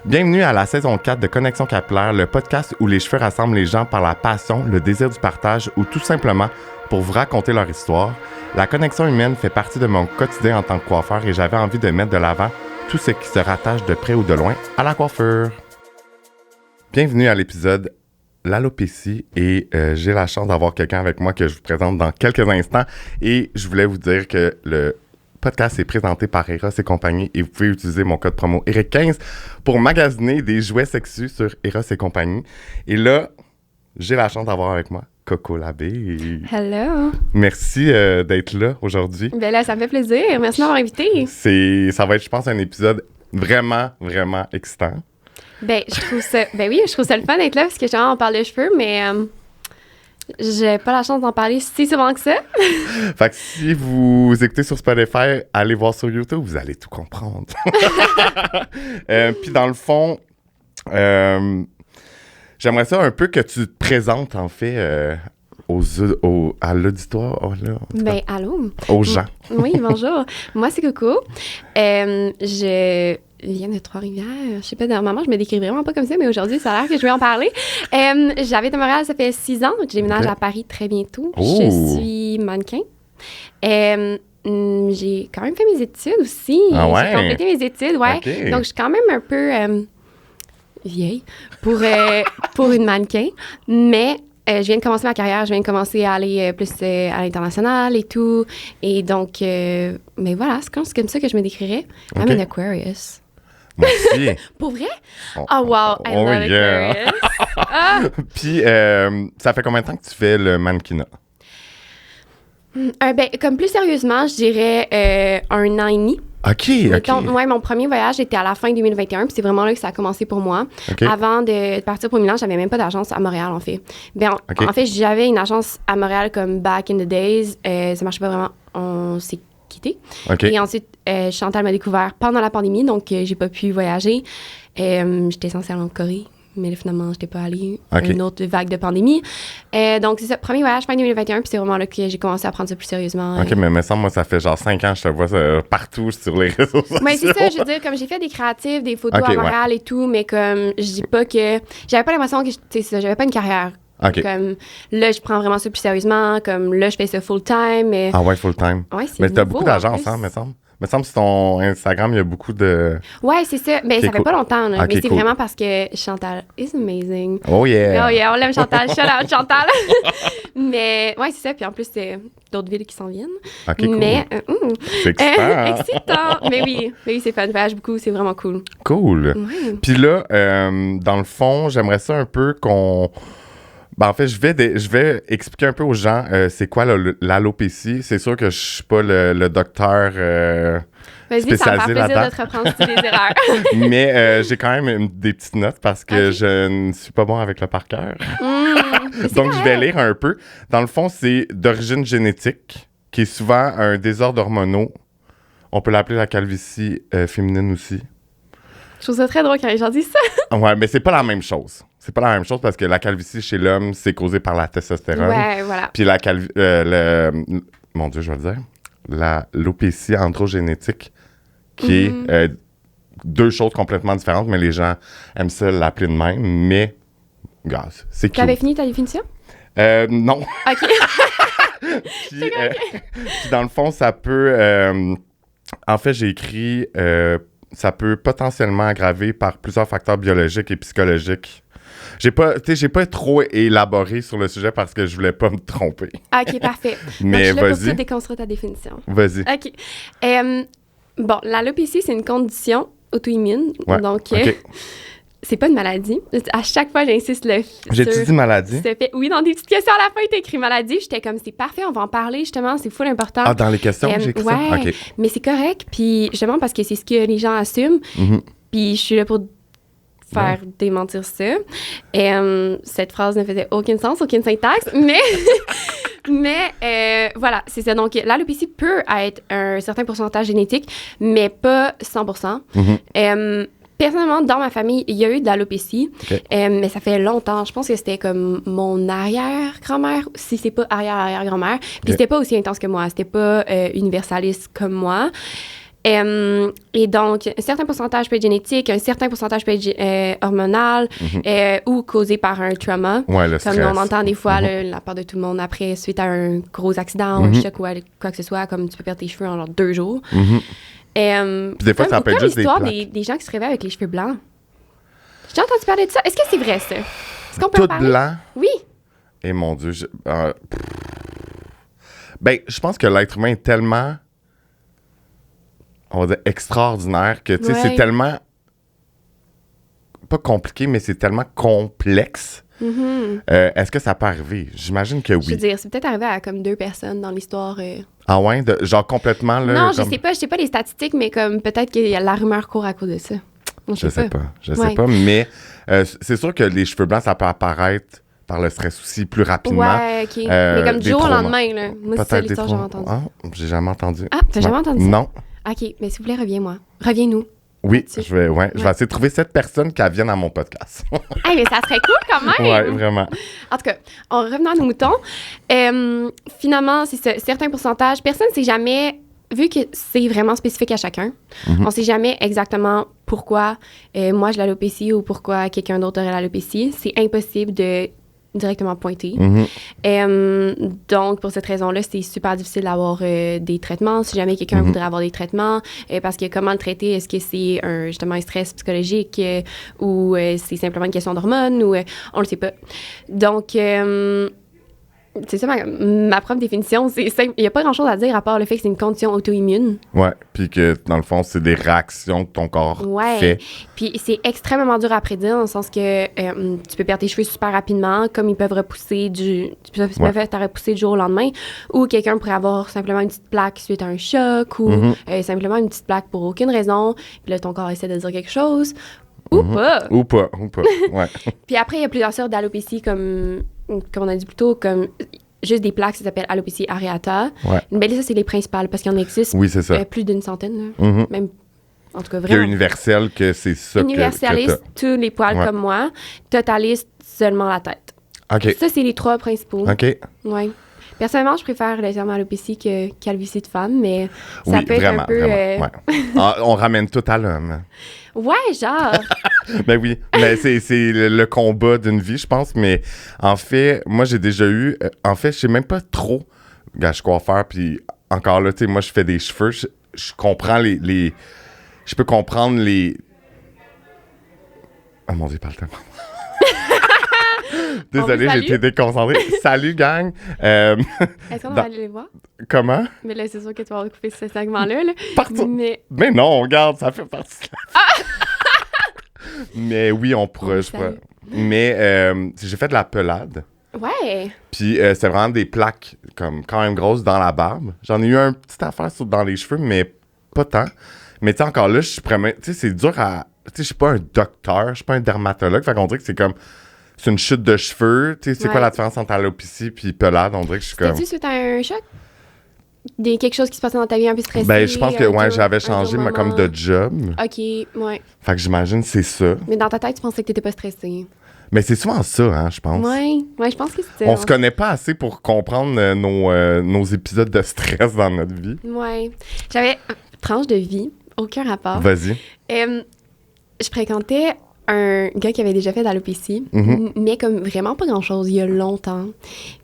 Bienvenue à la saison 4 de Connexion Capillaire, le podcast où les cheveux rassemblent les gens par la passion, le désir du partage ou tout simplement pour vous raconter leur histoire. La connexion humaine fait partie de mon quotidien en tant que coiffeur et j'avais envie de mettre de l'avant tout ce qui se rattache de près ou de loin à la coiffure. Bienvenue à l'épisode L'alopécie et j'ai la chance d'avoir quelqu'un avec moi que je vous présente dans quelques instants et je voulais vous dire que le podcast est présenté par Eros et compagnie et vous pouvez utiliser mon code promo ERIC15 pour magasiner des jouets sexus sur Eros et compagnie. Et là, j'ai la chance d'avoir avec moi Coco Labbé. Hello! Merci d'être là aujourd'hui. Ben là, ça me fait plaisir. Merci de m'avoir invité. Ça va être, je pense, un épisode vraiment, vraiment excitant. Ben, je trouve ça le fun d'être là parce que genre, on parle de cheveux, mais j'ai pas la chance d'en parler si souvent que ça. Fait que si vous écoutez sur Spotify, allez voir sur YouTube, vous allez tout comprendre. Puis dans le fond, j'aimerais ça un peu que tu te présentes, en fait, à l'auditoire. Oh là, Ben, allô? Aux gens. Oui, bonjour. Moi, c'est Coco. Je viens de Trois-Rivières. Je sais pas, normalement, je me décris vraiment pas comme ça, mais aujourd'hui, ça a l'air que je vais en parler. J'habite à Montréal, ça fait 6 ans. Je déménage à Paris très bientôt. Oh. Je suis mannequin. J'ai quand même fait mes études aussi. Ah ouais? J'ai complété mes études, ouais. Okay. Donc, je suis quand même un peu vieille pour une mannequin. Mais je viens de commencer ma carrière. Je viens de commencer à aller plus à l'international et tout. Et donc, mais voilà, c'est comme ça que je me décrirais. I'm an Aquarius. Moi aussi. Pour vrai? Oh, wow, I love Aquarius. Ah! Puis, ça fait combien de temps que tu fais le mannequinat? Ben, comme plus sérieusement, je dirais 1 an et demi. OK. Ouais, mon premier voyage était à la fin 2021, puis c'est vraiment là que ça a commencé pour moi. Okay. Avant de partir pour Milan, j'avais même pas d'agence à Montréal, en fait. En fait, j'avais une agence à Montréal comme back in the days. Ça marchait pas vraiment. On s'est quittés. Okay. Et ensuite, Chantal m'a découvert pendant la pandémie, donc j'ai pas pu voyager. J'étais censée aller en Corée, mais là, finalement, je n'étais pas allée. Okay. Une autre vague de pandémie. Donc, c'est ça, premier voyage fin 2021, puis c'est vraiment là que j'ai commencé à prendre ça plus sérieusement. OK, mais me semble, moi, ça fait genre 5 ans que je te vois partout sur les réseaux sociaux. Oui, c'est ça, je veux dire, comme j'ai fait des créatifs, des photos à Montréal et tout, mais comme, je dis pas que... J'avais pas l'impression que, tu sais, j'avais pas une carrière. OK. Comme, là, je prends vraiment ça plus sérieusement, comme, là, je fais ça full-time, mais... Ah ouais, full-time. Ouais, c'est mais t'as nouveau, beaucoup d'agences, hein, me semble. Me semble que sur ton Instagram, il y a beaucoup de... Ouais, c'est ça. Ben, ça fait pas longtemps, là. Okay, mais c'est vraiment parce que Chantal is amazing. Oh yeah! Oh yeah, on l'aime Chantal. Shout out Chantal! Mais, ouais, c'est ça. Puis en plus, c'est d'autres villes qui s'en viennent. OK, cool. Mais, c'est excitant. excitant! Mais oui, c'est fun. Je voyage beaucoup, c'est vraiment cool. Cool. Ouais. Puis là, dans le fond, j'aimerais ça un peu qu'on... Ben, en fait, je vais expliquer un peu aux gens c'est quoi l'alopécie. C'est sûr que je suis pas le docteur Vas-y, ça me fait plaisir là-dedans. de te reprendre si tu des erreurs. Mais j'ai quand même des petites notes parce que je ne suis pas bon avec le par cœur. Donc, je vais lire un peu. Dans le fond, c'est d'origine génétique, qui est souvent un désordre hormonaux. On peut l'appeler la calvitie féminine aussi. Je trouve ça très drôle quand les gens disent ça. Ouais, mais c'est pas la même chose. C'est pas la même chose parce que la calvitie chez l'homme, c'est causé par la testostérone. Ouais, voilà. Puis mon Dieu, je vais le dire. L'alopécie androgénétique, qui est deux choses complètement différentes, mais les gens aiment ça l'appeler de même. Mais, gars, c'est cute. T'avais fini ta définition? Non. OK. Puis, dans le fond, ça peut... en fait, j'ai écrit... ça peut potentiellement aggraver par plusieurs facteurs biologiques et psychologiques. J'ai pas trop élaboré sur le sujet parce que je voulais pas me tromper. OK, parfait. Mais donc, je suis là pour vas-y. te déconstruire ta définition. Vas-y. OK. Bon, l'alopécie, c'est une condition auto-immune. Ouais. Donc, OK. c'est pas une maladie. À chaque fois, j'insiste J'ai-tu dit maladie? Oui, dans des petites questions à la fin, t'as écrit maladie. J'étais comme, c'est parfait, on va en parler, justement. C'est full important. Ah, dans les questions, j'ai écrit ça? Ouais, OK. mais c'est correct. Puis, justement, parce que c'est ce que les gens assument. Puis, je suis là pour faire démentir ça. Cette phrase ne faisait aucun sens, aucune syntaxe, mais voilà, c'est ça. Donc, l'alopécie peut être un certain pourcentage génétique, mais pas 100%. Personnellement, dans ma famille, il y a eu de l'alopécie, mais ça fait longtemps. Je pense que c'était comme mon arrière-grand-mère, si c'est pas arrière-arrière-grand-mère. Puis c'était pas aussi intense que moi. C'était pas universaliste comme moi. Et donc, un certain pourcentage peut être génétique, un certain pourcentage peut être hormonal ou causé par un trauma. Ouais, le Comme stress. on entend des fois la part de tout le monde après, suite à un gros accident ou un choc ou quoi que ce soit, comme tu peux perdre tes cheveux en genre 2 jours. Puis des fois, ça peut être juste des l'histoire plaques. des gens qui se réveillent avec les cheveux blancs. J'ai entendu parler de ça. Est-ce que c'est vrai, ça? Est-ce qu'on peut en Tout parler? blanc. Oui. Et mon Dieu, ben, je pense que l'être humain est tellement, on va dire, extraordinaire que, tu sais, c'est tellement, pas compliqué, mais c'est tellement complexe. Est-ce que ça peut arriver? J'imagine que oui. Je veux dire, c'est peut-être arrivé à comme 2 personnes dans l'histoire. Ah ouais? Genre complètement, là? Non, comme... je sais pas les statistiques, mais comme peut-être que la rumeur court à cause de ça. Je sais pas, mais c'est sûr que les cheveux blancs, ça peut apparaître par le stress aussi plus rapidement. Ouais, OK. Mais comme du jour au lendemain, là. Moi, c'est ça Peut-être l'histoire que j'ai entendue. Ah, j'ai jamais entendu. Ah, t'as jamais entendu ça? Non. OK, mais s'il vous plaît, reviens-moi. Reviens-nous. Oui, là-dessus. je vais essayer de trouver cette personne qui vienne à mon podcast. Hey, mais ça serait cool quand même! Ouais, vraiment. En tout cas, en revenant à nos moutons, finalement, c'est ça, certains pourcentages. Personne ne sait jamais, vu que c'est vraiment spécifique à chacun, on ne sait jamais exactement pourquoi moi j'ai l'alopécie ou pourquoi quelqu'un d'autre aurait l'alopécie. C'est impossible de directement pointer. Donc, pour cette raison-là, c'est super difficile d'avoir des traitements. Si jamais quelqu'un voudrait avoir des traitements, parce que comment le traiter? Est-ce que c'est justement un stress psychologique ou c'est simplement une question d'hormones ou on le sait pas. Donc, c'est ça ma propre définition. C'est simple. Il n'y a pas grand-chose à dire à part le fait que c'est une condition auto-immune. Ouais, puis que dans le fond, c'est des réactions que ton corps fait. Puis c'est extrêmement dur à prédire dans le sens que tu peux perdre tes cheveux super rapidement, comme ils peuvent repousser peuvent être repoussés du jour au lendemain, ou quelqu'un pourrait avoir simplement une petite plaque suite à un choc, ou simplement une petite plaque pour aucune raison. Puis là, ton corps essaie de dire quelque chose. Ou pas. Ou pas, ouais. Puis après, il y a plusieurs sortes d'alopécie, comme on a dit plus tôt, comme juste des plaques, ça s'appelle alopécie areata. Ouais. Mais là, ça, c'est les principales, parce qu'il y en existe Oui, c'est ça. plus d'une centaine. Là. Même, en tout cas, Il y a vraiment. universel que c'est ça Universaliste, que tous les poils comme moi. Totaliste, seulement la tête. OK. Ça, c'est les 3 principaux. OK. Ouais. Personnellement, je préfère le terme alopécie que calvitie de femme, mais ça Oui, peut vraiment, être un peu... vraiment, ouais. On ramène tout à l'homme. Ouais, genre. Ben oui, mais c'est le combat d'une vie, je pense. Mais en fait, moi, j'ai déjà eu... en fait, je sais même pas trop... Gars, je suis coiffeur, puis encore là, tu sais, moi, je fais des cheveux. Je comprends les... Je peux comprendre les... Oh mon Dieu, pas le temps. Désolé, j'ai été déconcentré. Salut, gang! Est-ce qu'on va aller les voir? Comment? Mais là, c'est sûr que tu vas couper ce segment-là. Là. Partout. Mais non, regarde, ça fait partie de la... Mais oui, on pourrait... Mais j'ai fait de la pelade. Ouais! Puis c'est vraiment des plaques comme quand même grosses dans la barbe. J'en ai eu un petit affaire dans les cheveux, mais pas tant. Mais tu sais, encore là, je suis vraiment... Tu sais, c'est dur à... Tu sais, je suis pas un docteur, je suis pas un dermatologue. Fait qu'on dirait que c'est comme... C'est une chute de cheveux. Tu sais, c'est quoi la différence entre alopécie puis pelade? On dirait que je suis comme... T'as-tu suite à un choc? Quelque chose qui se passait dans ta vie un peu stressée? Ben, je pense que, j'avais changé comme de job. OK, ouais. Fait que j'imagine que c'est ça. Mais dans ta tête, tu pensais que t'étais pas stressée. Mais c'est souvent ça, hein, je pense. Ouais, je pense que c'est ça. On se connaît pas assez pour comprendre nos épisodes de stress dans notre vie. Ouais. J'avais tranche de vie, aucun rapport. Vas-y. Je fréquentais un gars qui avait déjà fait d'alopécie, mais comme vraiment pas grand-chose, il y a longtemps.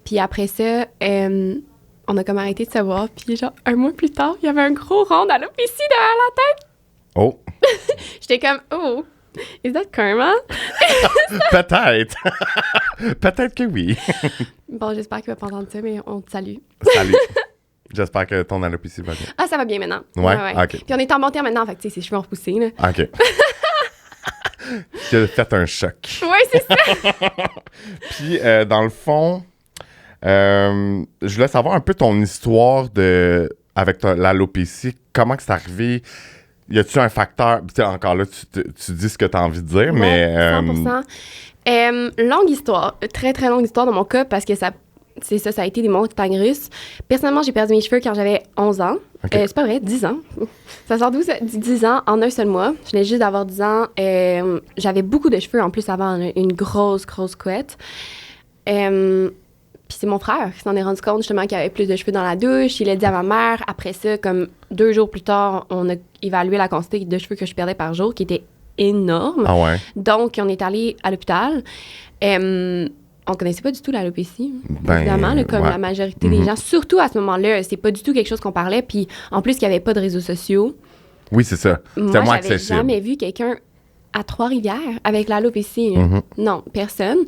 Puis après ça, on a comme arrêté de se voir. Puis genre, un mois plus tard, il y avait un gros rond d'alopécie derrière la tête. Oh! J'étais comme, oh, is that karma? Peut-être. Peut-être que oui. Bon, j'espère qu'il va pas entendre ça, mais on te salue. Salut. J'espère que ton alopécie va bien. Ah, ça va bien maintenant. Ouais? OK. Puis on est en bon terme maintenant, fait que tu sais, ses cheveux ont repoussé, là. OK. Tu as fait un choc. Ouais, c'est ça. Puis, dans le fond, je voulais savoir un peu ton histoire avec l'alopécie. Comment que c'est arrivé? Y a-tu un facteur? Tu sais, encore là, tu dis ce que tu as envie de dire, mais... 100%. Longue histoire. Très, très longue histoire dans mon cas, parce que ça a été des montagnes russes. Personnellement, j'ai perdu mes cheveux quand j'avais 11 ans. Okay. C'est pas vrai, 10 ans. Ça sort d'où, ça? 10 ans en un seul mois. Je venais juste d'avoir 10 ans. J'avais beaucoup de cheveux en plus avant, une grosse couette. Puis c'est mon frère qui s'en est rendu compte justement qu'il y avait plus de cheveux dans la douche. Il l'a dit à ma mère. Après ça, comme 2 jours plus tard, on a évalué la quantité de cheveux que je perdais par jour, qui était énorme. Ah ouais? Donc, on est allé à l'hôpital. On connaissait pas du tout l'alopécie, évidemment, là, comme la majorité des gens. Surtout à ce moment-là, c'est pas du tout quelque chose qu'on parlait. Puis en plus, qu'il n'y avait pas de réseaux sociaux. Oui, c'est ça. C'était moins accessible. J'avais jamais vu quelqu'un à Trois-Rivières avec l'alopécie. Non, personne.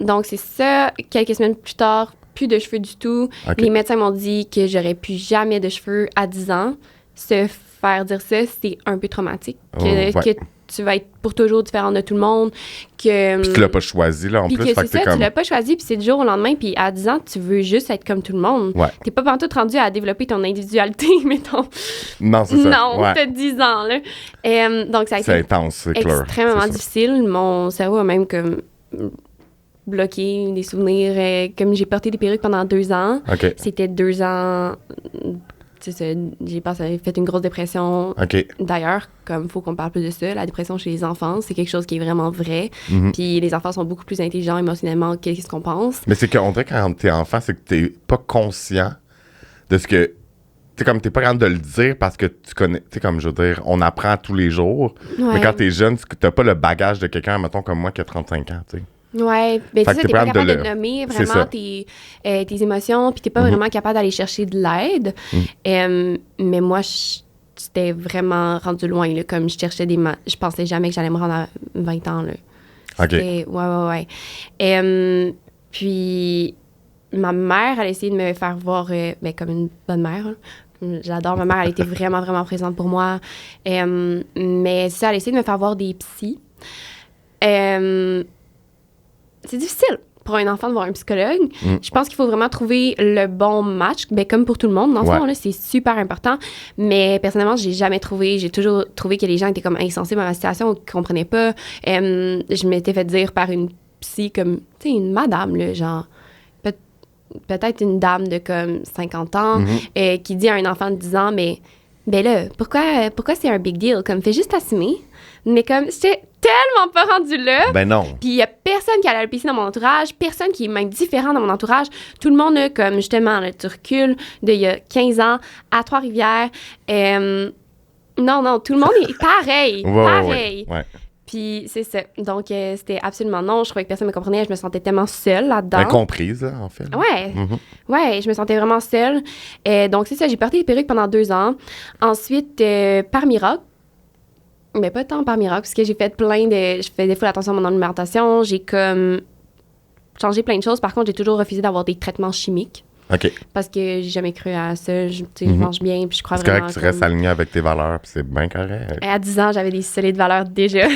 Donc, c'est ça. Quelques semaines plus tard, plus de cheveux du tout. Okay. Les médecins m'ont dit que j'aurais plus jamais de cheveux à 10 ans. Se faire dire ça, c'est un peu traumatique. Que tu vas être pour toujours différent de tout le monde. Puis tu l'as pas choisi, là, en plus. C'est ça, tu l'as pas choisi, puis c'est du jour au lendemain. Puis à 10 ans, tu veux juste être comme tout le monde. Ouais. T'es pas pantoute rendu à développer ton individualité, mettons. Non, c'est ça. Non, t'as 10 ans, là. Donc, ça a été intense, c'est clair. Extrêmement difficile. Mon cerveau a même comme bloqué des souvenirs. Comme j'ai porté des perruques pendant 2 ans. Okay. C'était 2 ans... J'ai fait une grosse dépression. Okay. D'ailleurs, comme il faut qu'on parle plus de ça, la dépression chez les enfants, c'est quelque chose qui est vraiment vrai. Puis les enfants sont beaucoup plus intelligents émotionnellement qu'est-ce qu'on pense. Mais c'est qu'on dirait que quand t'es enfant, c'est que t'es pas conscient de ce que... T'es comme, t'es pas capable de le dire parce que tu connais... Tu sais, comme, je veux dire, on apprend tous les jours. Ouais. Mais quand t'es jeune, t'as pas le bagage de quelqu'un, mettons, comme moi, qui a 35 ans, tu sais. Oui, mais tu sais, t'es pas capable de nommer vraiment tes émotions, puis t'es pas vraiment capable d'aller chercher de l'aide. Mais moi, j'étais vraiment rendue loin, là, comme je cherchais je pensais jamais que j'allais me rendre à 20 ans, là. C'était... Ouais. Puis, ma mère, elle a essayé de me faire voir, comme une bonne mère, hein. J'adore ma mère, elle était vraiment, vraiment présente pour moi. Mais ça, elle a essayé de me faire voir des psys. C'est difficile pour un enfant de voir un psychologue. Je pense qu'il faut vraiment trouver le bon match, comme pour tout le monde, dans ce fond, là, c'est super important. Mais personnellement, j'ai jamais trouvé. J'ai toujours trouvé que les gens étaient comme insensibles à ma situation ou qu'ils comprenaient pas. Je m'étais fait dire par une psy comme, tu sais, une madame, là, genre, peut-être une dame de comme 50 ans qui dit à un enfant de 10 ans, mais là, pourquoi c'est un big deal? Comme, fais juste assumer. Mais comme, j'étais tellement pas rendue là. Ben non. Puis il y a personne qui a l'alopécie dans mon entourage, personne qui est même différent dans mon entourage. Tout le monde, comme justement, là, tu recules d'il y a 15 ans à Trois-Rivières. Non, tout le monde est pareil. Pareil. Ouais. Puis c'est ça. Donc, c'était absolument non. Je trouvais que personne me comprenait. Je me sentais tellement seule là-dedans. Incomprise, là, en fait. Ouais, je me sentais vraiment seule. Donc, c'est ça. J'ai porté des perruques pendant 2 ans. Ensuite, par miracle, mais pas tant par miracle, parce que j'ai fait je faisais full attention à mon alimentation. J'ai comme changé plein de choses. Par contre, j'ai toujours refusé d'avoir des traitements chimiques. OK. Parce que j'ai jamais cru à ça. Je mange bien, puis je crois vraiment... C'est correct que tu restes aligné avec tes valeurs, puis c'est bien correct. À 10 ans, j'avais des solides valeurs déjà.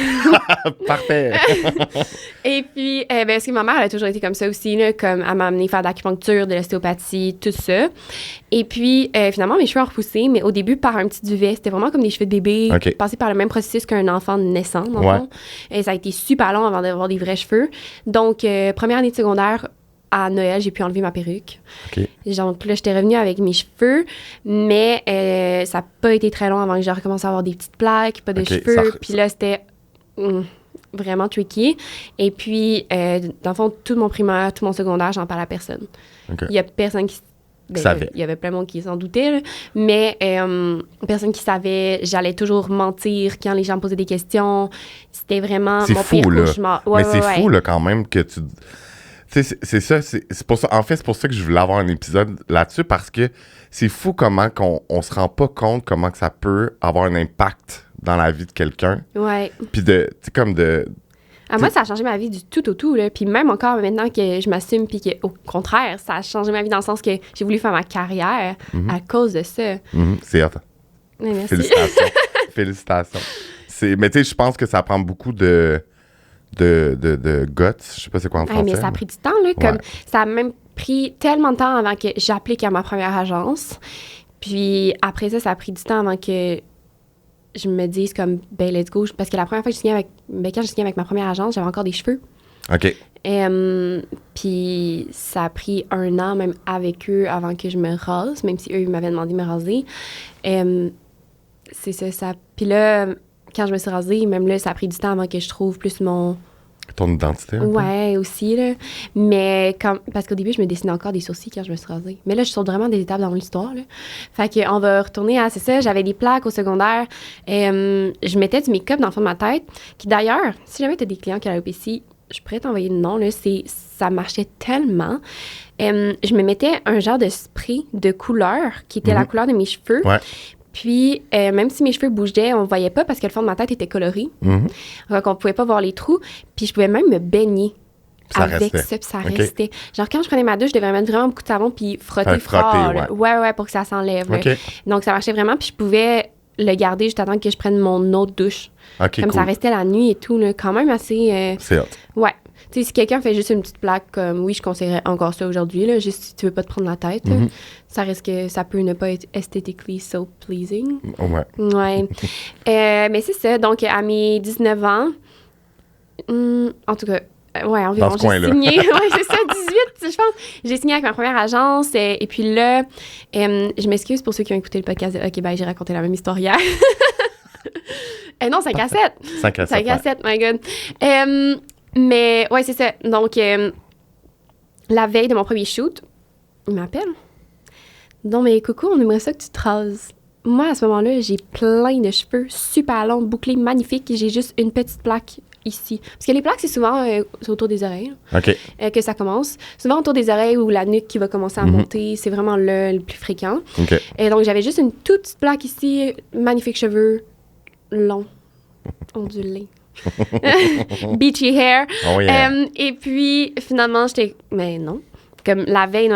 Parfait! Et puis, parce que ma mère, elle a toujours été comme ça aussi, là, comme elle m'a amené faire de l'acupuncture, de l'ostéopathie, tout ça. Et puis, finalement, mes cheveux ont repoussé, mais au début, par un petit duvet. C'était vraiment comme des cheveux de bébé, passés par le même processus qu'un enfant naissant, dans le fond. Et ça a été super long avant d'avoir des vrais cheveux. Donc, première année de secondaire, à Noël, j'ai pu enlever ma perruque. Donc là, j'étais revenue avec mes cheveux, mais ça n'a pas été très long avant que j'ai recommencé à avoir des petites plaques, pas de cheveux. Puis là, c'était vraiment tricky. Et puis, dans le fond, tout mon primaire, tout mon secondaire, j'en parle à personne. Il y a personne qui... il y avait plein de monde qui s'en doutait, là, mais personne qui savait. J'allais toujours mentir quand les gens me posaient des questions. C'était vraiment mon pire cauchemar. Mais c'est fou, là, quand même, que tu... C'est ça, c'est pour ça. En fait, c'est pour ça que je voulais avoir un épisode là-dessus, parce que c'est fou comment on se rend pas compte comment que ça peut avoir un impact dans la vie de quelqu'un. Ouais. Puis comme de... moi, ça a changé ma vie du tout au tout, là. Puis même encore maintenant que je m'assume, puis qu'au contraire, ça a changé ma vie dans le sens que j'ai voulu faire ma carrière à cause de ça. C'est hot. Ouais, merci. Félicitations. Mais tu sais, je pense que ça prend beaucoup de guts, je sais pas c'est quoi en français. Mais ça a pris du temps, là. Comme, ça a même pris tellement de temps avant que j'applique à ma première agence. Puis après ça a pris du temps avant que je me dise comme, let's go. Parce que la première fois que quand j'ai signé avec ma première agence, j'avais encore des cheveux. OK. Puis ça a pris 1 an même avec eux avant que je me rase, même si eux ils m'avaient demandé de me raser. C'est ça. Puis là, quand je me suis rasée, même là, ça a pris du temps avant que je trouve plus mon Ton identité, un peu? Ouais, aussi, là. Mais parce qu'au début, je me dessinais encore des sourcils quand je me suis rasée. Mais là, je saute vraiment des étapes dans l'histoire, là. Fait qu'on va retourner à, c'est ça, j'avais des plaques au secondaire. Je mettais du make-up dans le fond de ma tête. Qui d'ailleurs, si jamais tu as des clients qui ont l'alopécie, je pourrais t'envoyer le nom, là. Ça marchait tellement. Je me mettais un genre de spray de couleur qui était la couleur de mes cheveux. Ouais. Puis, même si mes cheveux bougeaient, on ne voyait pas parce que le fond de ma tête était coloré. Donc, on ne pouvait pas voir les trous. Puis, je pouvais même me baigner avec ça, puis ça restait. Genre, quand je prenais ma douche, je devais mettre vraiment beaucoup de savon puis frotter fort. Ouais, pour que ça s'enlève. Donc, ça marchait vraiment. Puis, je pouvais le garder juste attendre que je prenne mon autre douche. Comme ça restait la nuit et tout. Là, quand même assez... C'est hot. Ouais. Tu sais, si quelqu'un fait juste une petite plaque, comme oui, je conseillerais encore ça aujourd'hui, là, juste si tu veux pas te prendre la tête. Ça risque que ça peut ne pas être aesthetically so pleasing. Ouais. Mais c'est ça. Donc, à mes 19 ans, en tout cas, ouais, environ, j'ai signé. Ouais, c'est ça, 18, je pense. J'ai signé avec ma première agence. Et puis là, je m'excuse pour ceux qui ont écouté le podcast de OK, j'ai raconté la même histoire hier. Non, 5 à 7. 5 à 7, my God. Mais ouais, c'est ça. Donc, la veille de mon premier shoot, il m'appelle. Donc, mais coucou, on aimerait ça que tu te rases. Moi, à ce moment-là, j'ai plein de cheveux super longs, bouclés, magnifiques. J'ai juste une petite plaque ici. Parce que les plaques, c'est souvent autour des oreilles que ça commence. Souvent autour des oreilles ou la nuque qui va commencer à monter. C'est vraiment le plus fréquent. Et donc, j'avais juste une toute petite plaque ici, magnifiques cheveux longs, ondulés. Beachy hair. Oh yeah. Et puis, finalement, j'étais... Mais non. Comme la veille,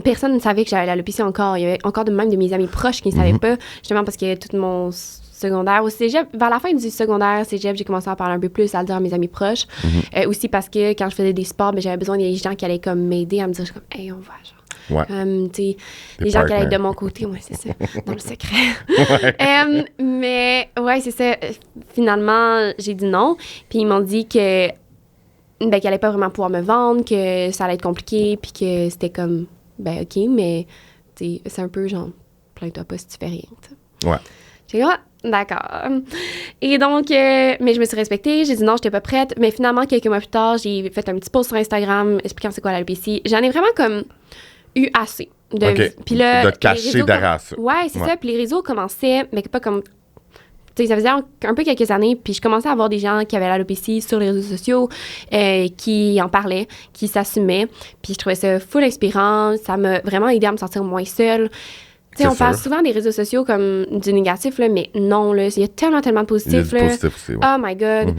personne ne savait que j'avais l'alopécie encore. Il y avait encore même de mes amis proches qui ne savaient pas. Justement parce que tout mon secondaire au cégep, vers la fin du secondaire, cégep, j'ai commencé à parler un peu plus, à le dire à mes amis proches. Aussi parce que quand je faisais des sports, j'avais besoin des gens qui allaient comme m'aider à me dire, comme, hey, on va, genre. Les gens qui allaient être de mon côté, c'est ça, dans le secret. Mais ouais, c'est ça. Finalement, j'ai dit non. Puis ils m'ont dit que qu'ils allaient pas vraiment pouvoir me vendre, que ça allait être compliqué, puis que c'était comme, OK, mais c'est un peu genre, plains-toi pas si tu fais rien. T'sais. J'ai dit, d'accord. Et donc, mais je me suis respectée. J'ai dit non, j'étais pas prête. Mais finalement, quelques mois plus tard, j'ai fait un petit post sur Instagram expliquant c'est quoi l'alopécie. J'en ai vraiment comme eu assez. Puis là, de te cacher derrière ça. Ouais, c'est ça. Puis les réseaux commençaient, mais pas comme... Tu sais, ça faisait un peu quelques années, puis je commençais à voir des gens qui avaient l'alopécie sur les réseaux sociaux, qui en parlaient, qui s'assumaient. Puis je trouvais ça full inspirant. Ça m'a vraiment aidé à me sentir moins seule. Tu sais, on parle souvent des réseaux sociaux comme du négatif, là, mais non, là, il y a tellement de positifs. Il y a du positif aussi, Oh my God.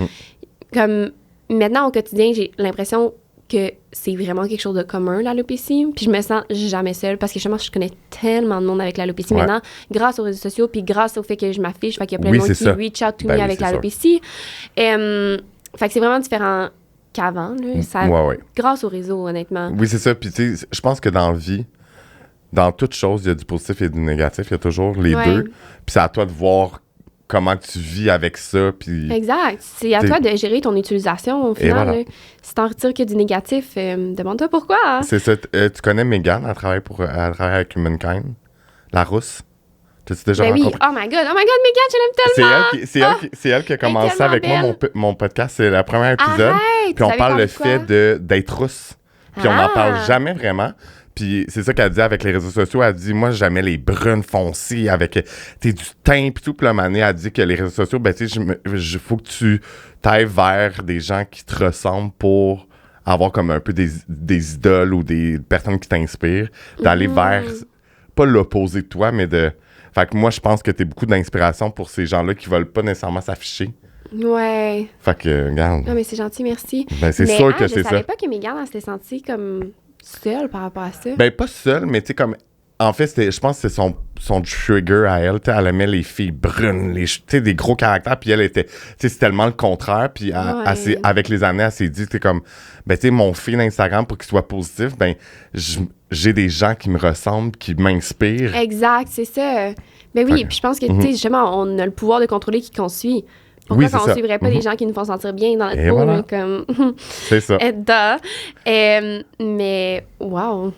Comme maintenant, au quotidien, j'ai l'impression que c'est vraiment quelque chose de commun, l'alopécie. Puis je me sens jamais seule parce que justement, je connais tellement de monde avec l'alopécie maintenant, grâce aux réseaux sociaux, puis grâce au fait que je m'affiche, fait qu'il y a plein de monde qui reach out to me avec l'alopécie. Fait que c'est vraiment différent qu'avant, là. Grâce aux réseaux, honnêtement. Oui, c'est ça. Puis tu sais, je pense que dans la vie, dans toute chose, il y a du positif et du négatif. Il y a toujours les deux. Puis c'est à toi de voir comment tu vis avec ça. Puis exact. C'est à toi de gérer ton utilisation au final. Voilà. Si t'en retires que du négatif, demande-toi pourquoi. Hein? C'est ça. Tu connais Megan, elle travaille avec Humankind, la rousse. T'as-tu déjà rencontré? Oh my God, Megan, je l'aime tellement! C'est elle qui a commencé avec moi mon podcast. C'est le premier épisode. Arrête, puis on parle le fait d'être rousse. Puis on n'en parle jamais vraiment. Puis c'est ça qu'elle dit avec les réseaux sociaux. Elle dit, moi, j'aimais les brunes foncées avec du teint puis tout. Puis là, Mané a dit que les réseaux sociaux, ben tu sais, faut que tu t'ailles vers des gens qui te ressemblent pour avoir comme un peu des idoles ou des personnes qui t'inspirent. D'aller vers, pas l'opposé de toi, mais de... Fait que moi, je pense que t'es beaucoup d'inspiration pour ces gens-là qui veulent pas nécessairement s'afficher. Ouais. Fait que, regarde. Non, mais c'est gentil, merci. Ben, c'est sûr que c'est ça. Je savais pas que Megan, elle s'était sentie comme... seule par rapport à ça? Ben, pas seule, mais tu sais, comme... En fait, je pense que c'est son trigger à elle. Elle aimait les filles brunes, des gros caractères. Puis elle était... Tu sais, c'est tellement le contraire. Puis avec les années, elle s'est dit, tu sais, comme... Ben, tu sais, mon feed Instagram, pour qu'il soit positif, ben, j'ai des gens qui me ressemblent, qui m'inspirent. Exact, c'est ça. Ben oui, puis je pense que, tu sais, justement, on a le pouvoir de contrôler qui qu'on suit. Pourquoi on ne suivrait pas des gens qui nous font sentir bien dans notre peau? Voilà. Là, comme... c'est ça. Mais, wow,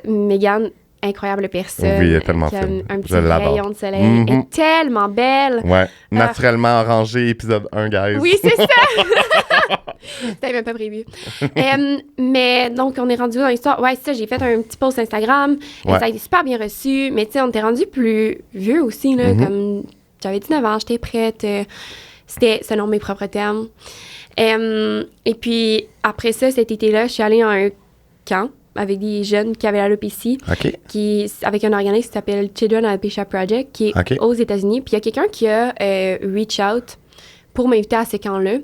Megan, incroyable personne. Oui, elle est tellement qui a fine. un petit Je l'adore. rayon de soleil. Elle est tellement belle. Ouais. Naturellement orangé, épisode 1, guys. Oui, c'est ça! C'était même pas prévu. Mais donc, on est rendu dans l'histoire. Ouais, c'est ça, j'ai fait un petit post Instagram. Et ça a été super bien reçu. Mais tu sais, on était rendu plus vieux aussi, là. Comme j'avais 19 ans, j'étais prête. C'était selon mes propres termes. Et puis, après ça, cet été-là, je suis allée à un camp avec des jeunes qui avaient l'alopécie, avec un organisme qui s'appelle Children Alopecia Project, qui est aux États-Unis. Puis il y a quelqu'un qui a reach out pour m'inviter à ce camp-là.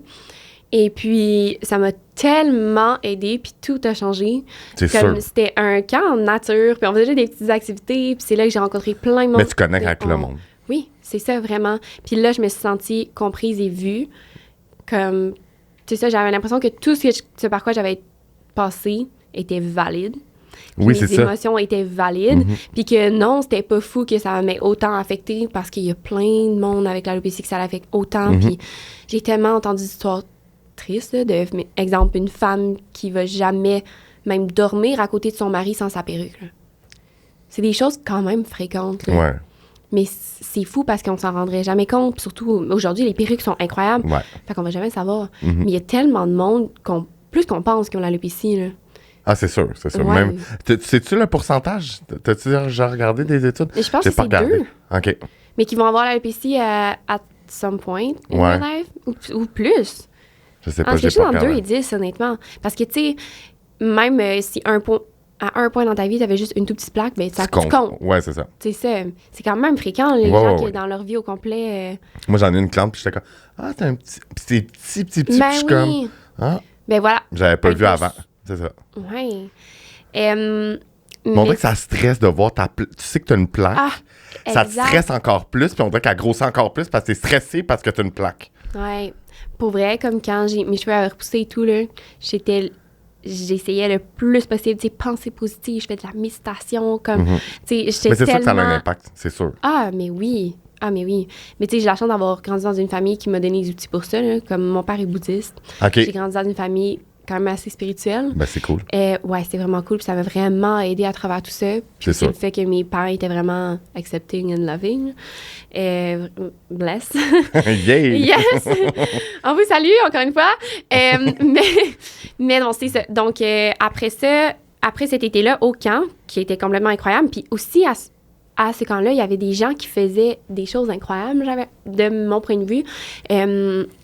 Et puis, ça m'a tellement aidée, puis tout a changé. C'est comme sûr. C'était un camp en nature, puis on faisait des petites activités, puis c'est là que j'ai rencontré plein de monde. Mais tu connectes avec le monde. Oui, c'est ça, vraiment. Puis là, je me suis sentie comprise et vue. Comme, tu sais ça, j'avais l'impression que tout ce par quoi j'avais passé était valide. Oui, c'est ça. Mes émotions étaient valides. Puis que non, c'était pas fou que ça m'ait autant affecté parce qu'il y a plein de monde avec l'alopécie que ça l'affecte autant. Puis j'ai tellement entendu d'histoires tristes, là, exemple, une femme qui va jamais même dormir à côté de son mari sans sa perruque. Là. C'est des choses quand même fréquentes. Là. Ouais. Mais c'est fou parce qu'on s'en rendrait jamais compte. Puis surtout, aujourd'hui, les perruques sont incroyables. Ouais. Fait qu'on va jamais savoir. Mais il y a tellement de monde, plus qu'on pense, qui ont l'alopécie, là. Ah, c'est sûr, c'est sûr. Ouais. Même, sais-tu le pourcentage? T'as-tu déjà regardé des études? Je pense J'ai que pas c'est regardé. 2. OK. Mais qui vont avoir l'alopécie at some point in Ouais. their life. Ou plus. Je sais pas, En j'ai quelque pas chose entre 2 regardé. et 10, honnêtement. Parce que, tu sais, même si à un point dans ta vie, tu avais juste une toute petite plaque, ben ça tu comptes. Ouais, c'est ça. C'est ça. C'est quand même fréquent, les gens qui, dans leur vie au complet... Moi, j'en ai une cliente, puis j'étais comme, ah, t'as un petit... Puis c'est petit, puis Ben je suis oui. comme, ah, Ben voilà. j'avais pas Un vu plus. avant. C'est ça. Oui. Mais on dirait que ça stresse de voir tu sais que t'as une plaque. Ah, ça te exact. stresse encore plus, puis on dirait qu'elle grossit encore plus parce que t'es stressé parce que t'as une plaque. Ouais. Pour vrai, comme quand mes cheveux avaient repoussé et tout, là, j'essayais le plus possible, tu sais, penser positif, je fais de la méditation, comme, tu sais, j'étais Mais c'est sûr que ça a tellement... un impact, c'est sûr. Ah, mais oui. Mais tu sais, j'ai la chance d'avoir grandi dans une famille qui m'a donné les outils pour ça, là, comme mon père est bouddhiste. OK. J'ai grandi dans une famille quand même assez spirituelle. Ben, c'est cool. Ouais, c'était vraiment cool, puis ça m'a vraiment aidé à travers tout ça. Puis c'est le fait que mes parents étaient vraiment accepting and loving. Bless. Yay! Yes! On vous salue, encore une fois. Mais non, c'est ça. Donc, après cet été-là, au camp, qui était complètement incroyable, puis aussi à ce camp-là, il y avait des gens qui faisaient des choses incroyables, de mon point de vue.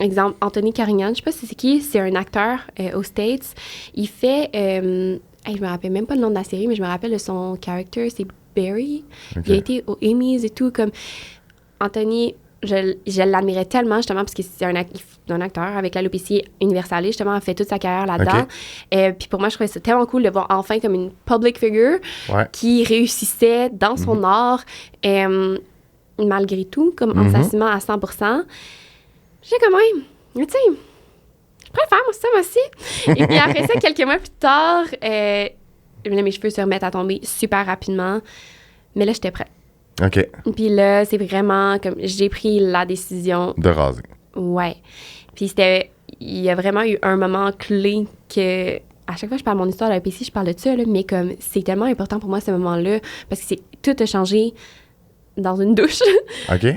Exemple, Anthony Carignan, je sais pas si c'est qui, c'est un acteur aux States. Il fait... je me rappelle même pas le nom de la série, mais je me rappelle de son character, c'est Barry. Okay. Il a été aux Emmys et tout, comme... Anthony, je l'admirais tellement, justement, parce que c'est un acteur avec l'alopécie universalis, justement, a fait toute sa carrière là-dedans. Okay. Puis pour moi, je trouvais ça tellement cool de voir enfin comme une public figure qui réussissait dans son art, malgré tout, comme en s'assumant à 100%. J'ai quand même, tu sais, je pourrais le faire, moi aussi. Et puis après ça, quelques mois plus tard, mes cheveux se remettent à tomber super rapidement. Mais là, j'étais prête. OK. Puis là, c'est vraiment comme j'ai pris la décision. De raser. Ouais. Puis il y a vraiment eu un moment clé que, à chaque fois que je parle de mon histoire de l'alopécie, je parle de ça, là, mais comme c'est tellement important pour moi ce moment-là, parce que tout a changé dans une douche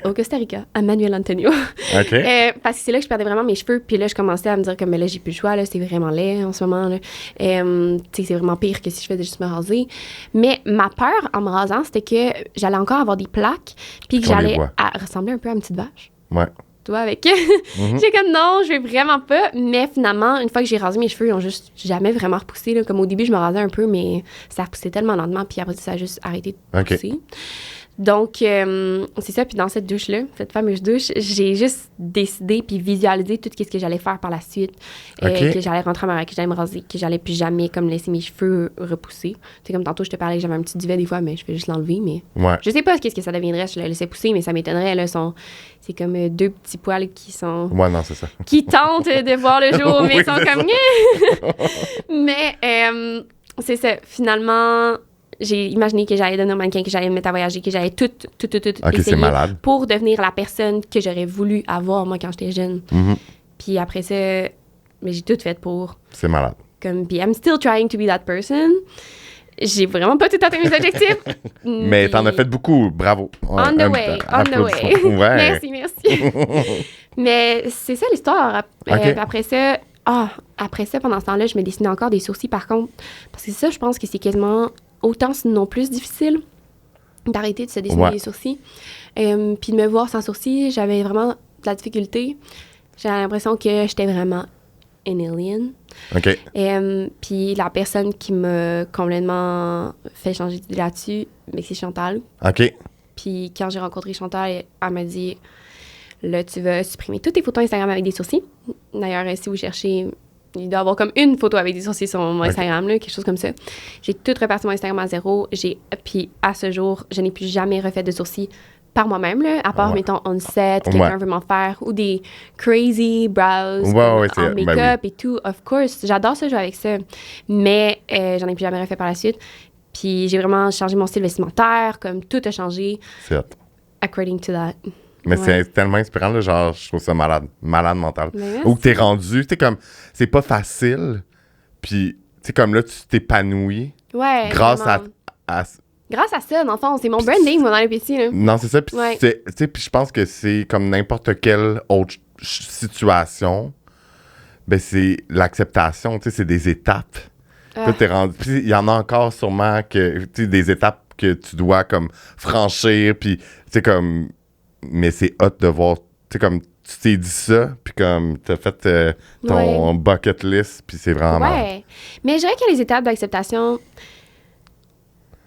au Costa Rica, à Manuel Antonio. OK. Parce que c'est là que je perdais vraiment mes cheveux. Puis là, je commençais à me dire que mais là, j'ai plus le choix. Là, c'est vraiment laid en ce moment. Là. Tu sais, c'est vraiment pire que si je faisais juste me raser. Mais ma peur en me rasant, c'était que j'allais encore avoir des plaques. Puis que j'allais ressembler un peu à une petite vache. Ouais. Tu vois, avec... J'ai comme non, je vais vraiment pas. Mais finalement, une fois que j'ai rasé mes cheveux, ils ont juste jamais vraiment repoussé. Là. Comme au début, je me rasais un peu, mais ça repoussait tellement lentement. Puis après, ça a juste arrêté de pousser. Donc, c'est ça. Puis dans cette douche-là, cette fameuse douche, j'ai juste décidé puis visualisé tout ce que j'allais faire par la suite. Que j'allais rentrer à ma mère, que j'allais me raser, que j'allais plus jamais comme laisser mes cheveux repousser. Tu sais, comme tantôt, je te parlais que j'avais un petit duvet des fois, mais je vais juste l'enlever. Mais je sais pas qu'est-ce que ça deviendrait si je le laissais pousser, mais ça m'étonnerait. Là, c'est comme deux petits poils qui sont... Ouais, non, c'est ça. Qui tentent de voir le jour, mais ils sont comme... Mais c'est ça. Finalement... J'ai imaginé que j'allais devenir mannequin, que j'allais me mettre à voyager, que j'allais tout essayer pour devenir la personne que j'aurais voulu avoir, moi, quand j'étais jeune. Puis après ça, mais j'ai tout fait pour. C'est malade. Comme, puis I'm still trying to be that person. J'ai vraiment pas tout atteint mes objectifs. Mais t'en as fait beaucoup. Bravo. On the way. Ouais. Merci. Mais c'est ça l'histoire. OK. Après ça, pendant ce temps-là, je me dessinais encore des sourcils, par contre. Parce que ça, je pense que c'est quasiment autant, sinon plus difficile d'arrêter de se dessiner les sourcils. Puis de me voir sans sourcils, j'avais vraiment de la difficulté. J'avais l'impression que j'étais vraiment an alien. OK. Puis la personne qui m'a complètement fait changer d'idée là-dessus, c'est Chantal. OK. Puis quand j'ai rencontré Chantal, elle m'a dit... Là, tu vas supprimer toutes tes photos Instagram avec des sourcils. D'ailleurs, si vous cherchez, il doit y avoir comme une photo avec des sourcils sur mon Instagram, là, quelque chose comme ça. J'ai tout reparti mon Instagram à zéro. Puis à ce jour, je n'ai plus jamais refait de sourcils par moi-même, là, à part, mettons, on set, quelqu'un veut m'en faire, ou des crazy brows en make-up et tout. Of course, j'adore ça, jouer avec ça. Mais j'en ai plus jamais refait par la suite. Puis j'ai vraiment changé mon style vestimentaire, comme tout a changé. C'est hot. According to that. Mais c'est tellement inspirant, là, genre, je trouve ça malade mental. Ou que t'es rendu, tu sais, comme, c'est pas facile, puis, tu sais, comme là, tu t'épanouis. Ouais, grâce vraiment. Grâce à ça, dans le fond, c'est mon pis branding, moi, dans le PC, là. Non, c'est ça, puis tu sais, puis je pense que c'est comme n'importe quelle autre situation, ben c'est l'acceptation, tu sais, c'est des étapes. Là, t'es rendu, puis il y en a encore sûrement que, tu sais, des étapes que tu dois, comme, franchir, puis, tu sais, comme... Mais c'est hot de voir, tu sais, comme tu t'es dit ça, puis comme t'as fait ton bucket list, puis c'est vraiment mal. Mais je dirais que les étapes d'acceptation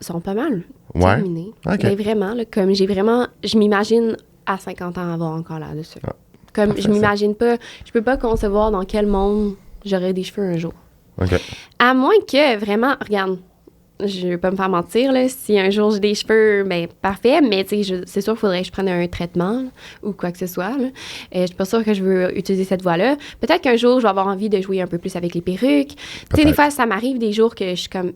sont pas mal terminées. Mais vraiment, là, comme je m'imagine à 50 ans avoir encore là-dessus. Comme je m'imagine pas, je peux pas concevoir dans quel monde j'aurai des cheveux un jour. À moins que, vraiment, regarde, je vais pas me faire mentir, là, si un jour j'ai des cheveux, ben parfait, mais tu sais, c'est sûr qu'il faudrait que je prenne un traitement là, ou quoi que ce soit. Je suis pas sûre que je veux utiliser cette voie-là. Peut-être qu'un jour, je vais avoir envie de jouer un peu plus avec les perruques. Tu sais, des fois, ça m'arrive des jours que je suis comme...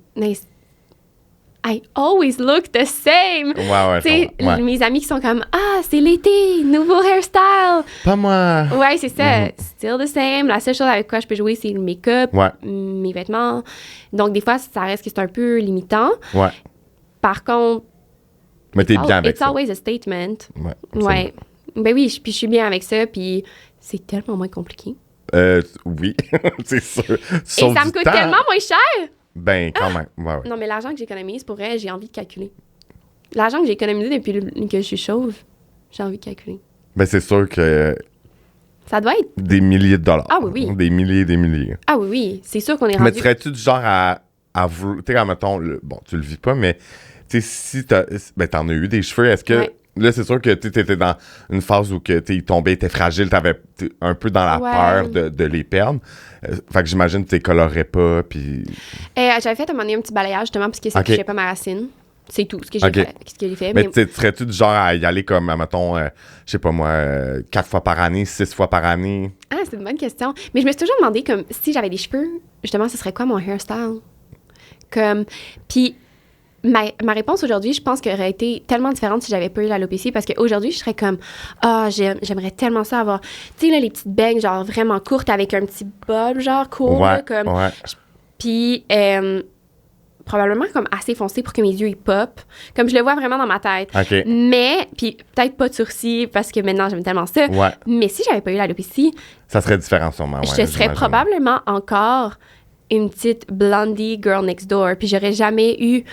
I always look the same. Tu sais, mes amis qui sont comme « Ah, c'est l'été, nouveau hairstyle. » Pas moi. Ouais, c'est ça. Still the same. La seule chose avec quoi je peux jouer, c'est le make-up, mes vêtements. Donc, des fois, ça reste que c'est un peu limitant. Par contre, mais t'es bien avec it's ça. always a statement. Ben oui, puis je suis bien avec ça, puis c'est tellement moins compliqué. Oui, c'est sûr. Et ça me coûte tellement moins cher. Ben, quand même. Non, mais l'argent que j'économise, pour vrai, j'ai envie de calculer. L'argent que j'ai économisé depuis que je suis chauve, j'ai envie de calculer. Ben, c'est sûr que... Ça doit être... Des milliers de dollars. Ah oui. Des milliers et des milliers. Ah oui. C'est sûr qu'on est rendu... Mais serais-tu du genre à vous... Tu sais, mettons, bon, tu le vis pas, mais tu sais, si t'en as eu des cheveux, est-ce que... Là, c'est sûr que tu étais dans une phase où ils tombaient, étaient fragiles, t'avais un peu dans la peur de les perdre. Fait que j'imagine que tu les colorais pas, puis... j'avais fait un moment donné un petit balayage, justement, parce que ça touchait pas ma racine. C'est tout ce que j'ai fait. Mais serais-tu du genre à y aller comme, mettons, je sais pas moi, 4 fois par année, 6 fois par année? Ah, c'est une bonne question. Mais je me suis toujours demandé, comme, si j'avais des cheveux, justement, ce serait quoi mon hairstyle? Comme... Puis... Ma réponse aujourd'hui, je pense qu'elle aurait été tellement différente si j'avais pas eu l'alopécie, parce qu'aujourd'hui, je serais comme j'aimerais tellement ça avoir, tu sais, là, les petites beignes, genre vraiment courtes avec un petit bob, genre court, là, comme. Puis, probablement comme assez foncé pour que mes yeux ils pop. Comme je le vois vraiment dans ma tête. Mais, puis peut-être pas de sourcils, parce que maintenant, j'aime tellement ça. Mais si j'avais pas eu l'alopécie. Ça serait différent, sûrement. Je serais probablement encore une petite blondie girl next door. Puis j'aurais jamais été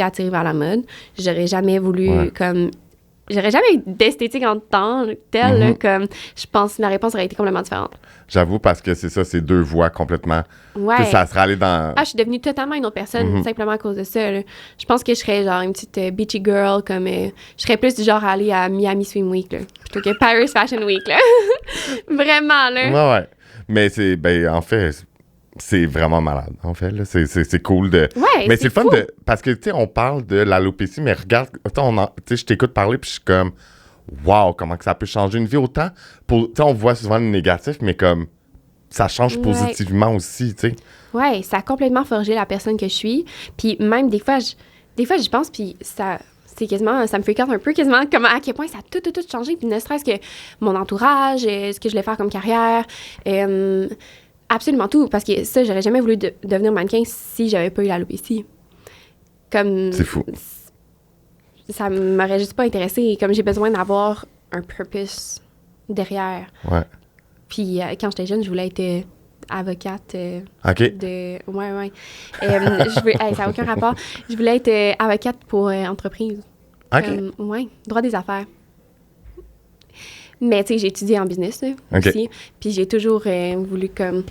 attirée vers la mode. J'aurais jamais voulu, comme... J'aurais jamais eu d'esthétique en tant que telle, là, comme... Je pense que ma réponse aurait été complètement différente. J'avoue, parce que c'est ça, c'est deux voies complètement... Ça serait allé dans... Ah, je suis devenue totalement une autre personne, simplement à cause de ça, là. Je pense que je serais, genre, une petite beachy girl, comme... je serais plus du genre à aller à Miami Swim Week, là, plutôt que Paris Fashion Week, là. Vraiment, là. Ouais. Mais c'est, en fait, c'est vraiment malade, en fait, là. C'est cool de... mais c'est fun de... Parce que, tu sais, on parle de l'alopécie, mais regarde, tu sais, je t'écoute parler, puis je suis comme, wow, comment que ça peut changer une vie autant pour... Tu sais, on voit souvent le négatif, mais comme, ça change positivement aussi, tu sais. Ouais, ça a complètement forgé la personne que je suis. Puis même, des fois, j'y pense, puis ça... C'est quasiment, ça me fréquente un peu, quasiment, comme à quel point ça a tout changé. Puis ne serait-ce que mon entourage, ce que je voulais faire comme carrière, Absolument tout, parce que ça, j'aurais jamais voulu devenir mannequin si j'avais pas eu l'alopécie. Comme... C'est fou. Ça m'aurait juste pas intéressé. Comme j'ai besoin d'avoir un purpose derrière. Ouais. Puis quand j'étais jeune, je voulais être avocate OK. Ouais. Ça n'a aucun rapport. Je voulais être avocate pour entreprise. OK. Ouais, droit des affaires. Mais tu sais, j'ai étudié en business là, OK. aussi. Puis j'ai toujours voulu comme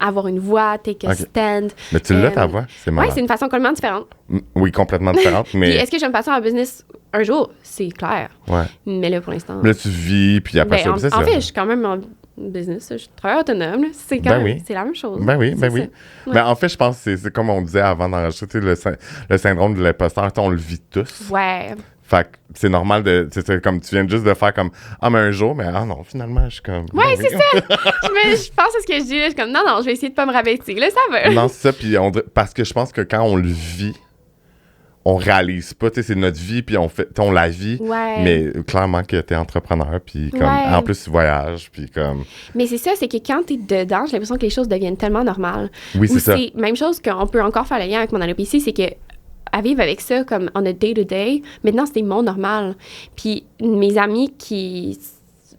avoir une voix, take a OK. stand. Mais tu l'as, ta voix? C'est Ouais, malade. c'est une façon complètement différente. Oui, complètement différente, Puis mais... est-ce que je vais me passer en business un jour? C'est clair. Ouais. Mais là, pour l'instant... Là, tu vis, puis après ça... en fait, je suis quand même en business. Je suis travailleur autonome. Là. C'est quand même... C'est la même chose. Ben oui. Ouais. Ben en fait, je pense que c'est comme on disait avant d'enregistrer, le syndrome de l'imposteur, on le vit tous. Ouais. Fait que c'est normal de... C'est comme tu viens juste de faire comme... Ah, mais un jour, mais ah non, finalement, je suis comme... Ouais, ben c'est ça! je pense à ce que je dis. Là, je suis comme, non, je vais essayer de pas me rabaisser. Là, ça va. Non, c'est ça. Puis parce que je pense que quand on le vit, on réalise pas. Tu sais, c'est notre vie, puis on la vit. Ouais. Mais clairement que t'es entrepreneur, puis comme... Ouais. En plus, tu voyages, puis comme... Mais c'est ça, c'est que quand t'es dedans, j'ai l'impression que les choses deviennent tellement normales. Oui, c'est Ou ça. c'est même chose qu'on peut encore faire le lien avec mon alopécie, c'est que à vivre avec ça comme on a day-to-day, maintenant, c'est mon normal. Puis mes amis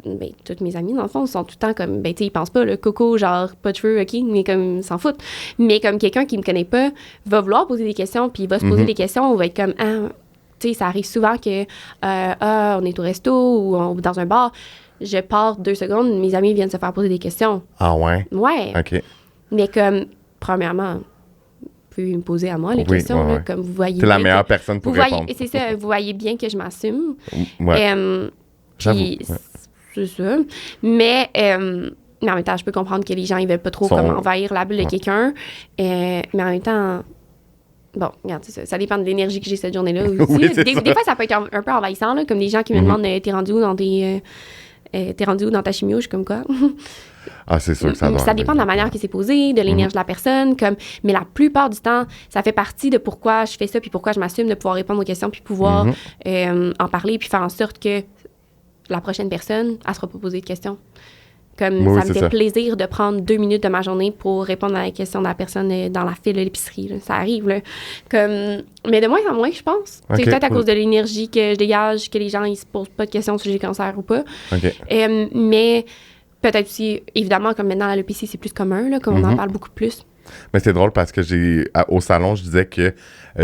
ben, toutes mes amies, dans le fond, sont tout le temps comme, ben, tu sais, ils pensent pas, le coco, genre, pas de cheveux, OK, mais comme, ils s'en foutent. Mais comme quelqu'un qui me connaît pas va vouloir poser des questions, puis il va se poser des questions, on va être comme, ah, tu sais, ça arrive souvent que, on est au resto ou dans un bar, je pars 2 secondes, mes amis viennent se faire poser des questions. Ah ouais? Ouais. OK. Mais comme, premièrement, vous pouvez me poser à moi les questions, là, comme vous voyez. T'es la bien meilleure que- personne pour vous voyez, répondre. c'est ça, vous voyez bien que je m'assume. Ouais. J'avoue. Puis, c'est ça. Mais en même temps, je peux comprendre que les gens, ils veulent pas trop comme envahir la bulle de quelqu'un. Mais en même temps, bon, regarde, c'est ça. Ça dépend de l'énergie que j'ai cette journée-là aussi. Oui, c'est des ça. fois, ça peut être un peu envahissant, là, comme des gens qui me demandent t'es rendu où dans t'es rendu où dans ta chimio? Je suis comme quoi? Ah, c'est sûr que ça doit... Ça dépend de la manière qui s'est posée, de l'énergie de la personne. Mais la plupart du temps, ça fait partie de pourquoi je fais ça, puis pourquoi je m'assume de pouvoir répondre aux questions, puis pouvoir en parler, puis faire en sorte que la prochaine personne, elle ne sera pas posée de questions. Comme Oui, ça c'est me fait ça. plaisir de prendre 2 minutes de ma journée pour répondre à la question de la personne dans la file de l'épicerie. Là. Ça arrive. Là. Mais de moins en moins, je pense. Ok, C'est peut-être à cool. cause de l'énergie que je dégage, que les gens ne se posent pas de questions si j'ai cancer ou pas. OK. Mais peut-être aussi, évidemment, comme maintenant, l'alopécie, c'est plus commun, là, comme on en parle beaucoup plus. Mais c'est drôle parce que au salon, je disais que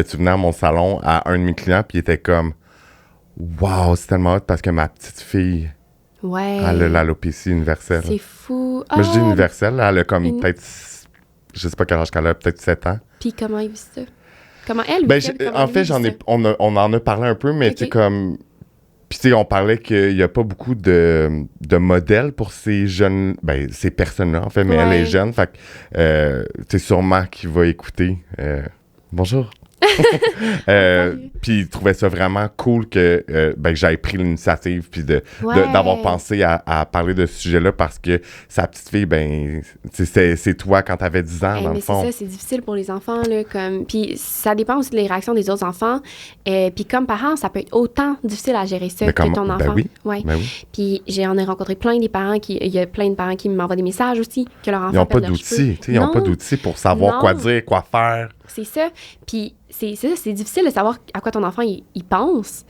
tu venais à mon salon à un de mes clients, puis il était comme « Wow, c'est tellement hot parce que ma petite fille, Ouais. elle a l'alopécie universelle. » C'est fou. Mais je dis Ah, universelle, elle a comme peut-être, je sais pas quel âge qu'elle a, peut-être 7 ans. Puis comment il vit ça? Comment elle Ben, vit ça? Comment en lui fait, vit ça? on en a parlé un peu, mais Ok. tu sais, comme... Puis tu sais, on parlait qu'il y a pas beaucoup de modèles pour ces jeunes... Ben, ces personnes-là, en fait, mais elle Ouais. est jeune, fait que tu sais, sûrement qu'il va écouter. Bonjour. Puis il trouvait ça vraiment cool que j'aille pris l'initiative puis Ouais. d'avoir pensé à parler de ce sujet-là parce que sa petite fille, ben, c'est toi quand t'avais 10 ans, dans Mais le c'est fond. ça, c'est difficile pour les enfants. Là, puis ça dépend aussi des réactions des autres enfants. Puis comme parent, ça peut être autant difficile à gérer ça Mais que ton enfant. Ben oui. Ouais. Ben oui. Puis j'en ai rencontré plein des parents il y a plein de parents qui m'envoient des messages aussi que leur enfant Ils n'ont pas perd leurs cheveux. d'outils. Tu sais, Ils n'ont pas Non. d'outils pour savoir Non. quoi dire, quoi faire. C'est ça. Puis c'est difficile de savoir à quoi ton enfant il pense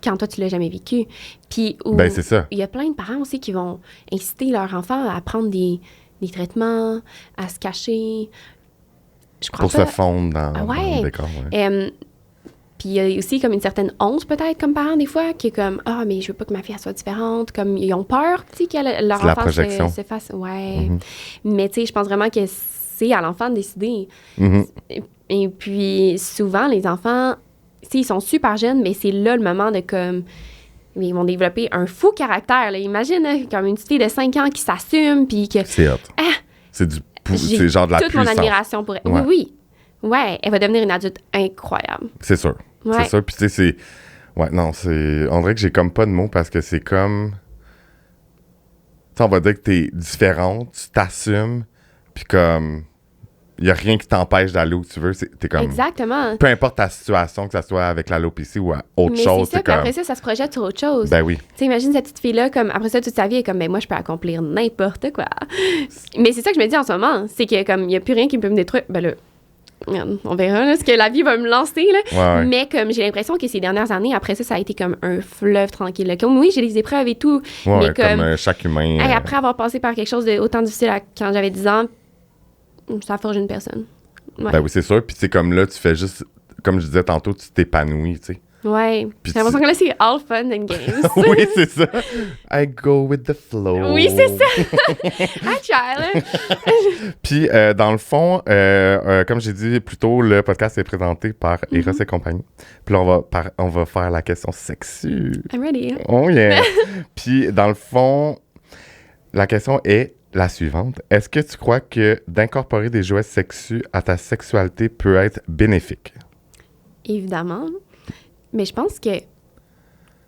quand toi, tu l'as jamais vécu. Puis Ben, c'est ça. il y a plein de parents aussi qui vont inciter leur enfant à prendre des traitements, à se cacher. Je crois Pour pas. se fondre dans, Ah dans ouais. le décor. Ouais. Puis il y a aussi comme une certaine honte peut-être comme parents des fois qui est comme mais je veux pas que ma fille elle soit différente, comme ils ont peur, tu sais, que leur C'est la enfant projection. se fasse mais tu sais je pense vraiment que c'est à l'enfant de décider. Mhm. Et puis souvent les enfants, tu sais, ils sont super jeunes, mais c'est là le moment de comme ils vont développer un fou caractère là. Imagine hein, comme une petite fille de 5 ans qui s'assume puis que C'est hot. Ah! C'est j'ai c'est genre de la toute puissance. mon admiration pour elle. Ouais. Oui. Ouais, elle va devenir une adulte incroyable. C'est sûr. Ouais. C'est sûr. Puis tu sais, c'est... Ouais, non, c'est... On dirait que j'ai comme pas de mots parce que c'est comme... Tu sais, on va dire que t'es différente, tu t'assumes, puis comme... il y a rien qui t'empêche d'aller où tu veux. T'es comme... Exactement. Peu importe ta situation, que ça soit avec l'alopécie ou autre Mais chose. c'est ça, puis après ça se projette sur autre chose. Ben oui. Tu sais, imagine cette petite fille-là, comme, après ça, toute sa vie, elle est comme, ben moi, je peux accomplir n'importe quoi. Mais c'est ça que je me dis en ce moment, c'est que, comme, il n'y a plus rien qui peut me détruire. Ben là, on verra, là, ce que la vie va me lancer, là. Ouais. Mais comme, j'ai l'impression que ces dernières années, après ça, ça a été comme un fleuve tranquille. Là. Comme, oui, j'ai des épreuves et tout, Ouais, mais comme chaque humain. hey, après avoir passé par quelque chose d'autant difficile quand j'avais 10 ans, ça forge une personne. Ouais. Ben oui, c'est sûr. Puis c'est comme là, tu fais juste, comme je disais tantôt, tu t'épanouis, tu sais. Ouais. Puis J'ai l'impression que là, c'est all fun and games. Oui, c'est ça. I go with the flow. Oui, c'est ça. I try, là. Puis, dans le fond, comme j'ai dit plus tôt, le podcast est présenté par Eros et compagnie. Puis là, on va faire la question sexue. I'm ready. Oh yeah! Puis, dans le fond, la question est la suivante. Est-ce que tu crois que d'incorporer des jouets sexus à ta sexualité peut être bénéfique? Évidemment. Mais je pense que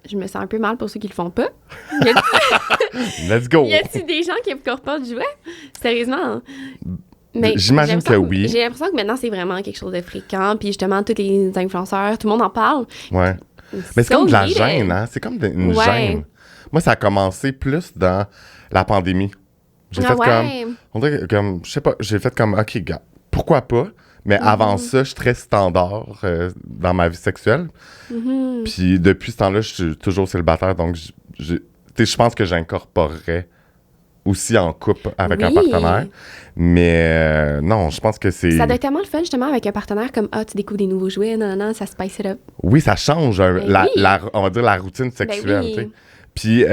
je me sens un peu mal pour ceux qui le font pas. Let's go! Y a-t-il des gens qui incorporent du jouet? Sérieusement? Mais j'imagine que oui. J'ai l'impression que maintenant, c'est vraiment quelque chose de fréquent. Puis justement, tous les influenceurs, tout le monde en parle. Ouais. Mais c'est comme de la gêne, hein? C'est comme une gêne. Moi, ça a commencé plus dans la pandémie. J'ai fait comme... On dirait que, comme... Je sais pas, j'ai fait comme... OK, gars, pourquoi pas? Mais avant ça, je suis très standard dans ma vie sexuelle. Puis depuis ce temps-là, je suis toujours célibataire. Donc, je pense que j'incorporerais aussi en couple avec un partenaire. Mais non, je pense que c'est... Ça doit être tellement le fun, justement, avec un partenaire comme « Ah, tu découvres des nouveaux jouets, non, ça spice it up. » Oui, ça change, on va dire, la routine sexuelle. Oui. Tu sais. Puis,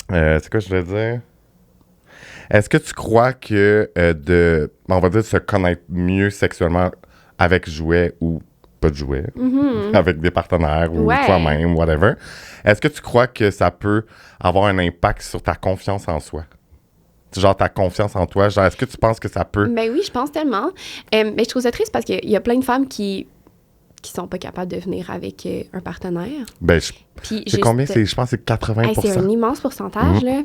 c'est quoi je voulais dire? Est-ce que tu crois que on va dire, se connaître mieux sexuellement avec jouets ou pas de jouets, avec des partenaires ou toi-même, whatever, est-ce que tu crois que ça peut avoir un impact sur ta confiance en soi? Genre ta confiance en toi, genre est-ce que tu penses que ça peut... Ben oui, je pense tellement. Mais je trouve ça triste parce qu'il y a plein de femmes qui sont pas capables de venir avec un partenaire. Ben, c'est combien? Je pense que c'est 80%. C'est un immense pourcentage, là.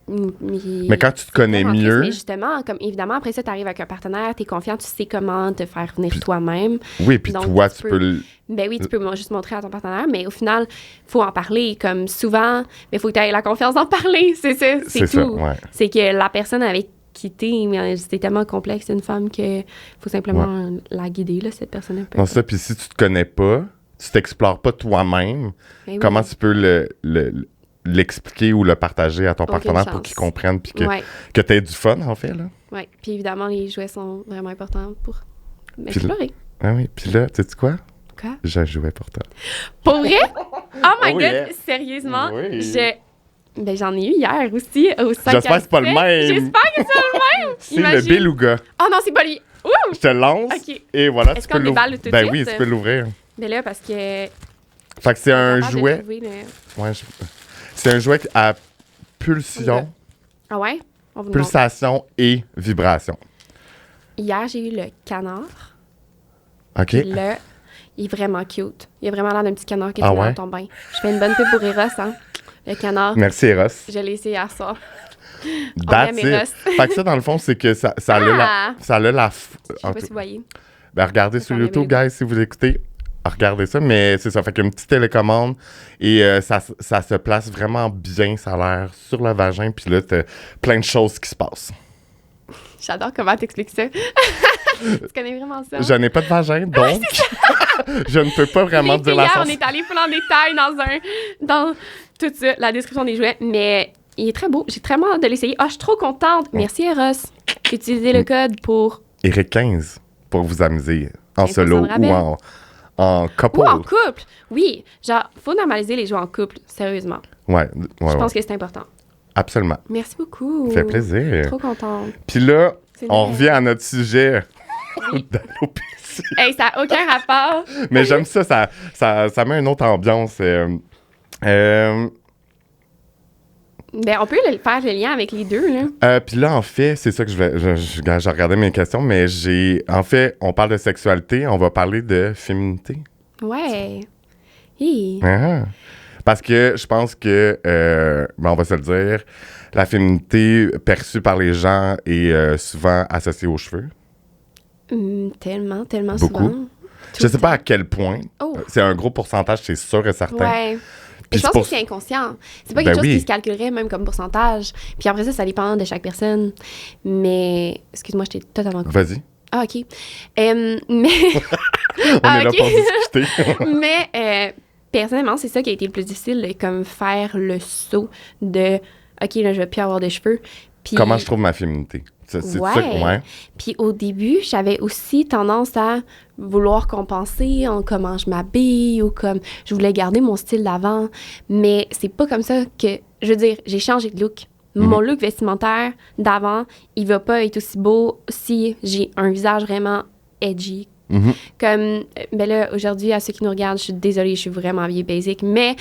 Mais quand tu te connais mieux... Mais justement, comme évidemment, après ça, tu arrives avec un partenaire, tu es confiant, tu sais comment te faire venir toi-même. Oui, puis donc, toi, tu peux... Ben oui, tu peux juste montrer à ton partenaire, mais au final, il faut en parler. Comme souvent, mais il faut que tu aies la confiance d'en parler, c'est ça, c'est tout. Ça, ouais. C'est que la personne avec qui t'es, c'est tellement complexe, une femme, qu'il faut simplement la guider, là, cette personne un peu. Non, ça, puis si tu te connais pas, tu t'explores pas toi-même, ben comment tu peux l'expliquer ou le partager à ton partenaire pour qu'il comprenne puis que tu aies du fun, en fait, là. Oui, puis évidemment, les jouets sont vraiment importants pour m'explorer. Ah oui, puis là, tu sais quoi? Quoi? J'ai joué pour toi. Pour vrai? Oh my God, yeah. sérieusement, Oui. Ben, j'en ai eu hier aussi, au 5 J'espère que c'est pas le même. J'espère que c'est pas le même. C'est le beluga. Oh non, c'est pas lui. Ouh! Je te lance, et voilà, Est-ce tu peux qu'on déballe tout de Ben suite? oui, tu peux l'ouvrir. Mais là, parce que... Fait que c'est un jouet... Ouais, c'est un jouet à pulsion, Ah ouais? On vous pulsation et vibration. Hier, j'ai eu le canard. OK. Et là, il est vraiment cute. Il a vraiment l'air d'un petit canard qui est dans ton bain. Je fais une bonne pub pour Eros, hein? Le canard. Merci, Eros. Je l'ai essayé hier soir. That's it. Fait que ça, dans le fond, c'est que ça a la... Je sais pas si vous voyez. Ben, regardez sur YouTube, guys, si vous écoutez. Regardez ça, mais c'est ça. Fait qu'une petite télécommande et ça se place vraiment bien, ça a l'air, sur le vagin. Puis là, t'as plein de choses qui se passent. J'adore comment t'expliques ça. Tu connais vraiment ça. Je n'ai pas de vagin, donc je ne peux pas vraiment dire la On est allé plus en détail dans tout ça, la description des jouets, mais il est très beau. J'ai très hâte de l'essayer. Je suis trop contente. Merci, Eros. Utilisez le code pour... Eric 15 pour vous amuser en solo ou en couple. Ou en couple. Oui. Genre, faut normaliser les jeux en couple, sérieusement. Ouais. Je pense que c'est important. Absolument. Merci beaucoup. Ça fait plaisir. Trop contente. Puis là, on revient à notre sujet d'alopécie. Hey, ça n'a aucun rapport. Mais j'aime ça, ça met une autre ambiance. Ben, on peut faire le lien avec les deux, là. Puis là, en fait, c'est ça que j'ai regardé mes questions, mais en fait, on parle de sexualité, on va parler de féminité. Ouais. Hi. Parce que je pense que, on va se le dire, la féminité perçue par les gens est souvent associée aux cheveux. Tellement Beaucoup. souvent. Je sais pas à quel point. Oh. C'est un gros pourcentage, c'est sûr et certain. Ouais. Puis Je pense c'est que c'est inconscient. C'est pas Ben quelque chose oui. qui se calculerait même comme pourcentage. Puis après ça dépend de chaque personne. Mais, excuse-moi, je t'ai totalement coupé. Vas-y. Ah, OK. Mais, On Ah, est là ok. pour discuter. mais personnellement, c'est ça qui a été le plus difficile, de, comme faire le saut de OK, là, je vais plus avoir de cheveux. Puis, Comment je trouve ma féminité? C'est ça que- ouais. Puis au début, j'avais aussi tendance à vouloir compenser en comment je m'habille ou comme je voulais garder mon style d'avant. Mais c'est pas comme ça que. Je veux dire, j'ai changé de look. Mon look vestimentaire d'avant, il va pas être aussi beau si j'ai un visage vraiment edgy. Mhm. Comme, ben là, aujourd'hui, à ceux qui nous regardent, je suis désolée, je suis vraiment vieille basic, mais.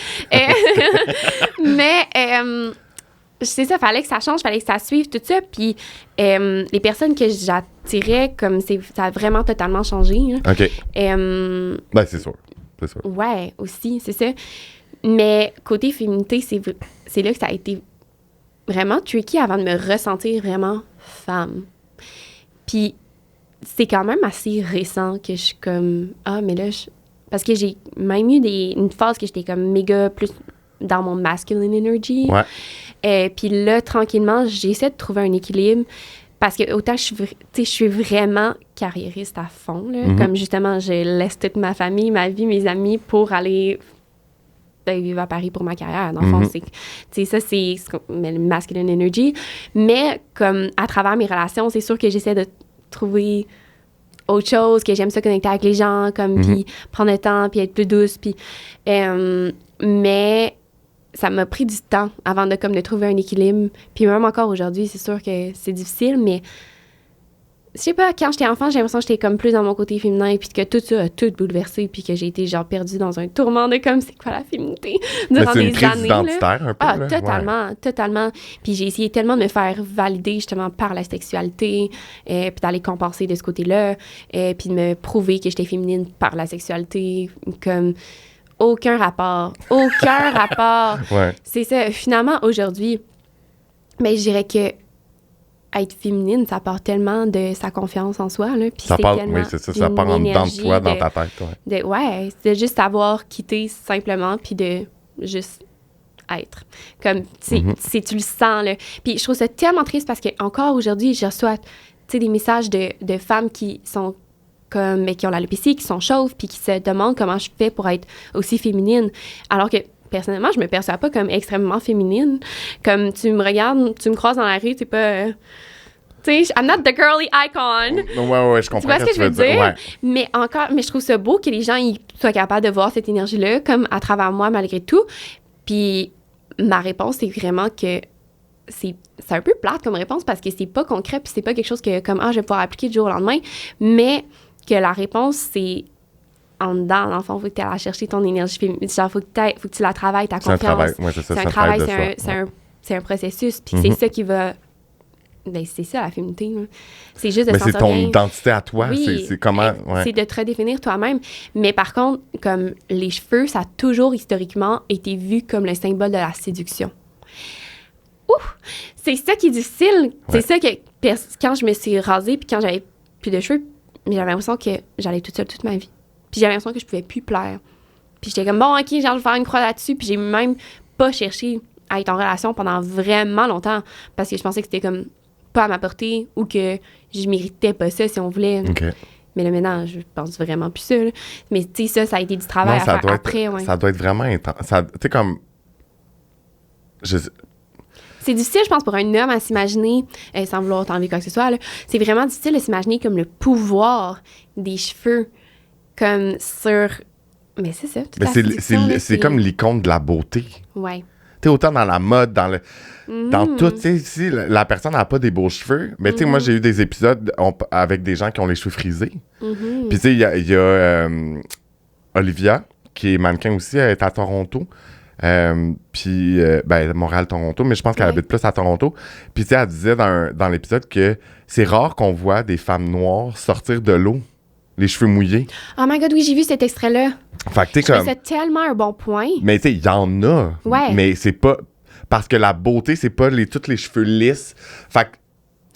C'est ça, fallait que ça change, fallait que ça suive, tout ça. Puis les personnes que j'attirais, comme ça a vraiment totalement changé. Hein. OK. Euh, Ben, c'est sûr. C'est sûr. ouais, aussi, c'est ça. Mais côté féminité, c'est là que ça a été vraiment tricky avant de me ressentir vraiment femme. Puis c'est quand même assez récent que je suis comme, ah, mais là, parce que j'ai même eu une phase que j'étais comme méga plus dans mon masculine energy. Ouais. Puis là, tranquillement, j'essaie de trouver un équilibre parce que autant je suis vraiment carriériste à fond. Là, comme justement, je laisse toute ma famille, ma vie, mes amis pour aller vivre à Paris pour ma carrière. Dans le fond, ça, c'est le masculine energy. Mais comme à travers mes relations, c'est sûr que j'essaie de trouver autre chose, que j'aime ça connecter avec les gens, comme puis prendre le temps, puis être plus douce. Puis, mais ça m'a pris du temps avant de trouver un équilibre. Puis même encore aujourd'hui, c'est sûr que c'est difficile, mais je sais pas, quand j'étais enfant, j'ai l'impression que j'étais comme plus dans mon côté féminin, puis que tout ça a tout bouleversé, puis que j'ai été genre perdue dans un tourment de comme c'est quoi la féminité durant c'est une des crise années. identitaire un peu. Ah, là. totalement. Puis j'ai essayé tellement de me faire valider justement par la sexualité, puis d'aller compenser de ce côté-là, puis de me prouver que j'étais féminine par la sexualité, comme aucun rapport. Ouais. C'est ça. Finalement, aujourd'hui, je dirais que être féminine, ça part tellement de sa confiance en soi. Là, puis Ça c'est part, tellement oui, c'est ça. Ça part en dedans de toi, dans ta tête. Ouais. C'est juste savoir quitter simplement, puis de juste être. Comme, tu le sens, là. Puis je trouve ça tellement triste parce que encore aujourd'hui, je reçois, des messages de femmes qui sont comme, qui ont l'alopécie, qui sont chauves, puis qui se demandent comment je fais pour être aussi féminine. Alors que personnellement, je me perçois pas comme extrêmement féminine. Comme tu me regardes, tu me croises dans la rue, c'est pas... tu sais, I'm not the girly icon. Ouais, je comprends. Tu vois ce que je veux dire? Ouais. Mais je trouve ça beau que les gens ils soient capables de voir cette énergie-là, comme à travers moi, malgré tout. Puis ma réponse, c'est vraiment que c'est un peu plate comme réponse parce que c'est pas concret, puis c'est pas quelque chose que, comme, je vais pouvoir appliquer du jour au lendemain. Mais que la réponse, c'est en dedans, dans le fond, il faut que tu ailles chercher ton énergie féminine. Genre, faut que tu la travailles, ta confiance. C'est un travail, ouais, c'est ça. C'est un travail, c'est un processus. Puis c'est ça qui va... Ben, c'est ça, la féminité. Là. C'est juste de mais se c'est sentir ton bien. identité à toi. Oui, c'est comment... C'est de te redéfinir toi-même. Mais par contre, comme les cheveux, ça a toujours historiquement été vu comme le symbole de la séduction. Ouh! C'est ça qui est difficile. C'est ça que quand je me suis rasée puis quand j'avais plus de cheveux, j'avais l'impression que j'allais toute seule toute ma vie. Puis j'avais l'impression que je pouvais plus plaire. Puis j'étais comme, bon, OK, genre, je vais faire une croix là-dessus. Puis j'ai même pas cherché à être en relation pendant vraiment longtemps parce que je pensais que c'était comme pas à ma portée ou que je méritais pas ça si on voulait. OK. Mais là, maintenant, je pense vraiment plus ça. Là. Mais tu sais, ça a été du travail à faire après. Ouais. Ça doit être vraiment intense. Tu sais, comme... C'est difficile, je pense, pour un homme à s'imaginer, sans vouloir t'enlever quoi que ce soit, là, c'est vraiment difficile de s'imaginer comme le pouvoir des cheveux, comme sur... Mais c'est ça, toute c'est comme l'icône de la beauté. Ouais. Tu sais, autant dans la mode, dans tout, tu sais, si la personne n'a pas des beaux cheveux, mais tu sais, moi, j'ai eu des épisodes avec des gens qui ont les cheveux frisés. Puis tu sais, il y a Olivia, qui est mannequin aussi, elle est à Toronto. Puis Montréal-Toronto, mais je pense qu'elle habite plus à Toronto. Puis tu sais, elle disait dans l'épisode que c'est rare qu'on voit des femmes noires sortir de l'eau Les cheveux mouillés. Oh my God, oui, j'ai vu cet extrait-là. Fait que t'es comme... C'est tellement un bon point. Mais tu sais, il y en a. Ouais. Mais c'est pas... Parce que la beauté, c'est pas tous les cheveux lisses. Fait que,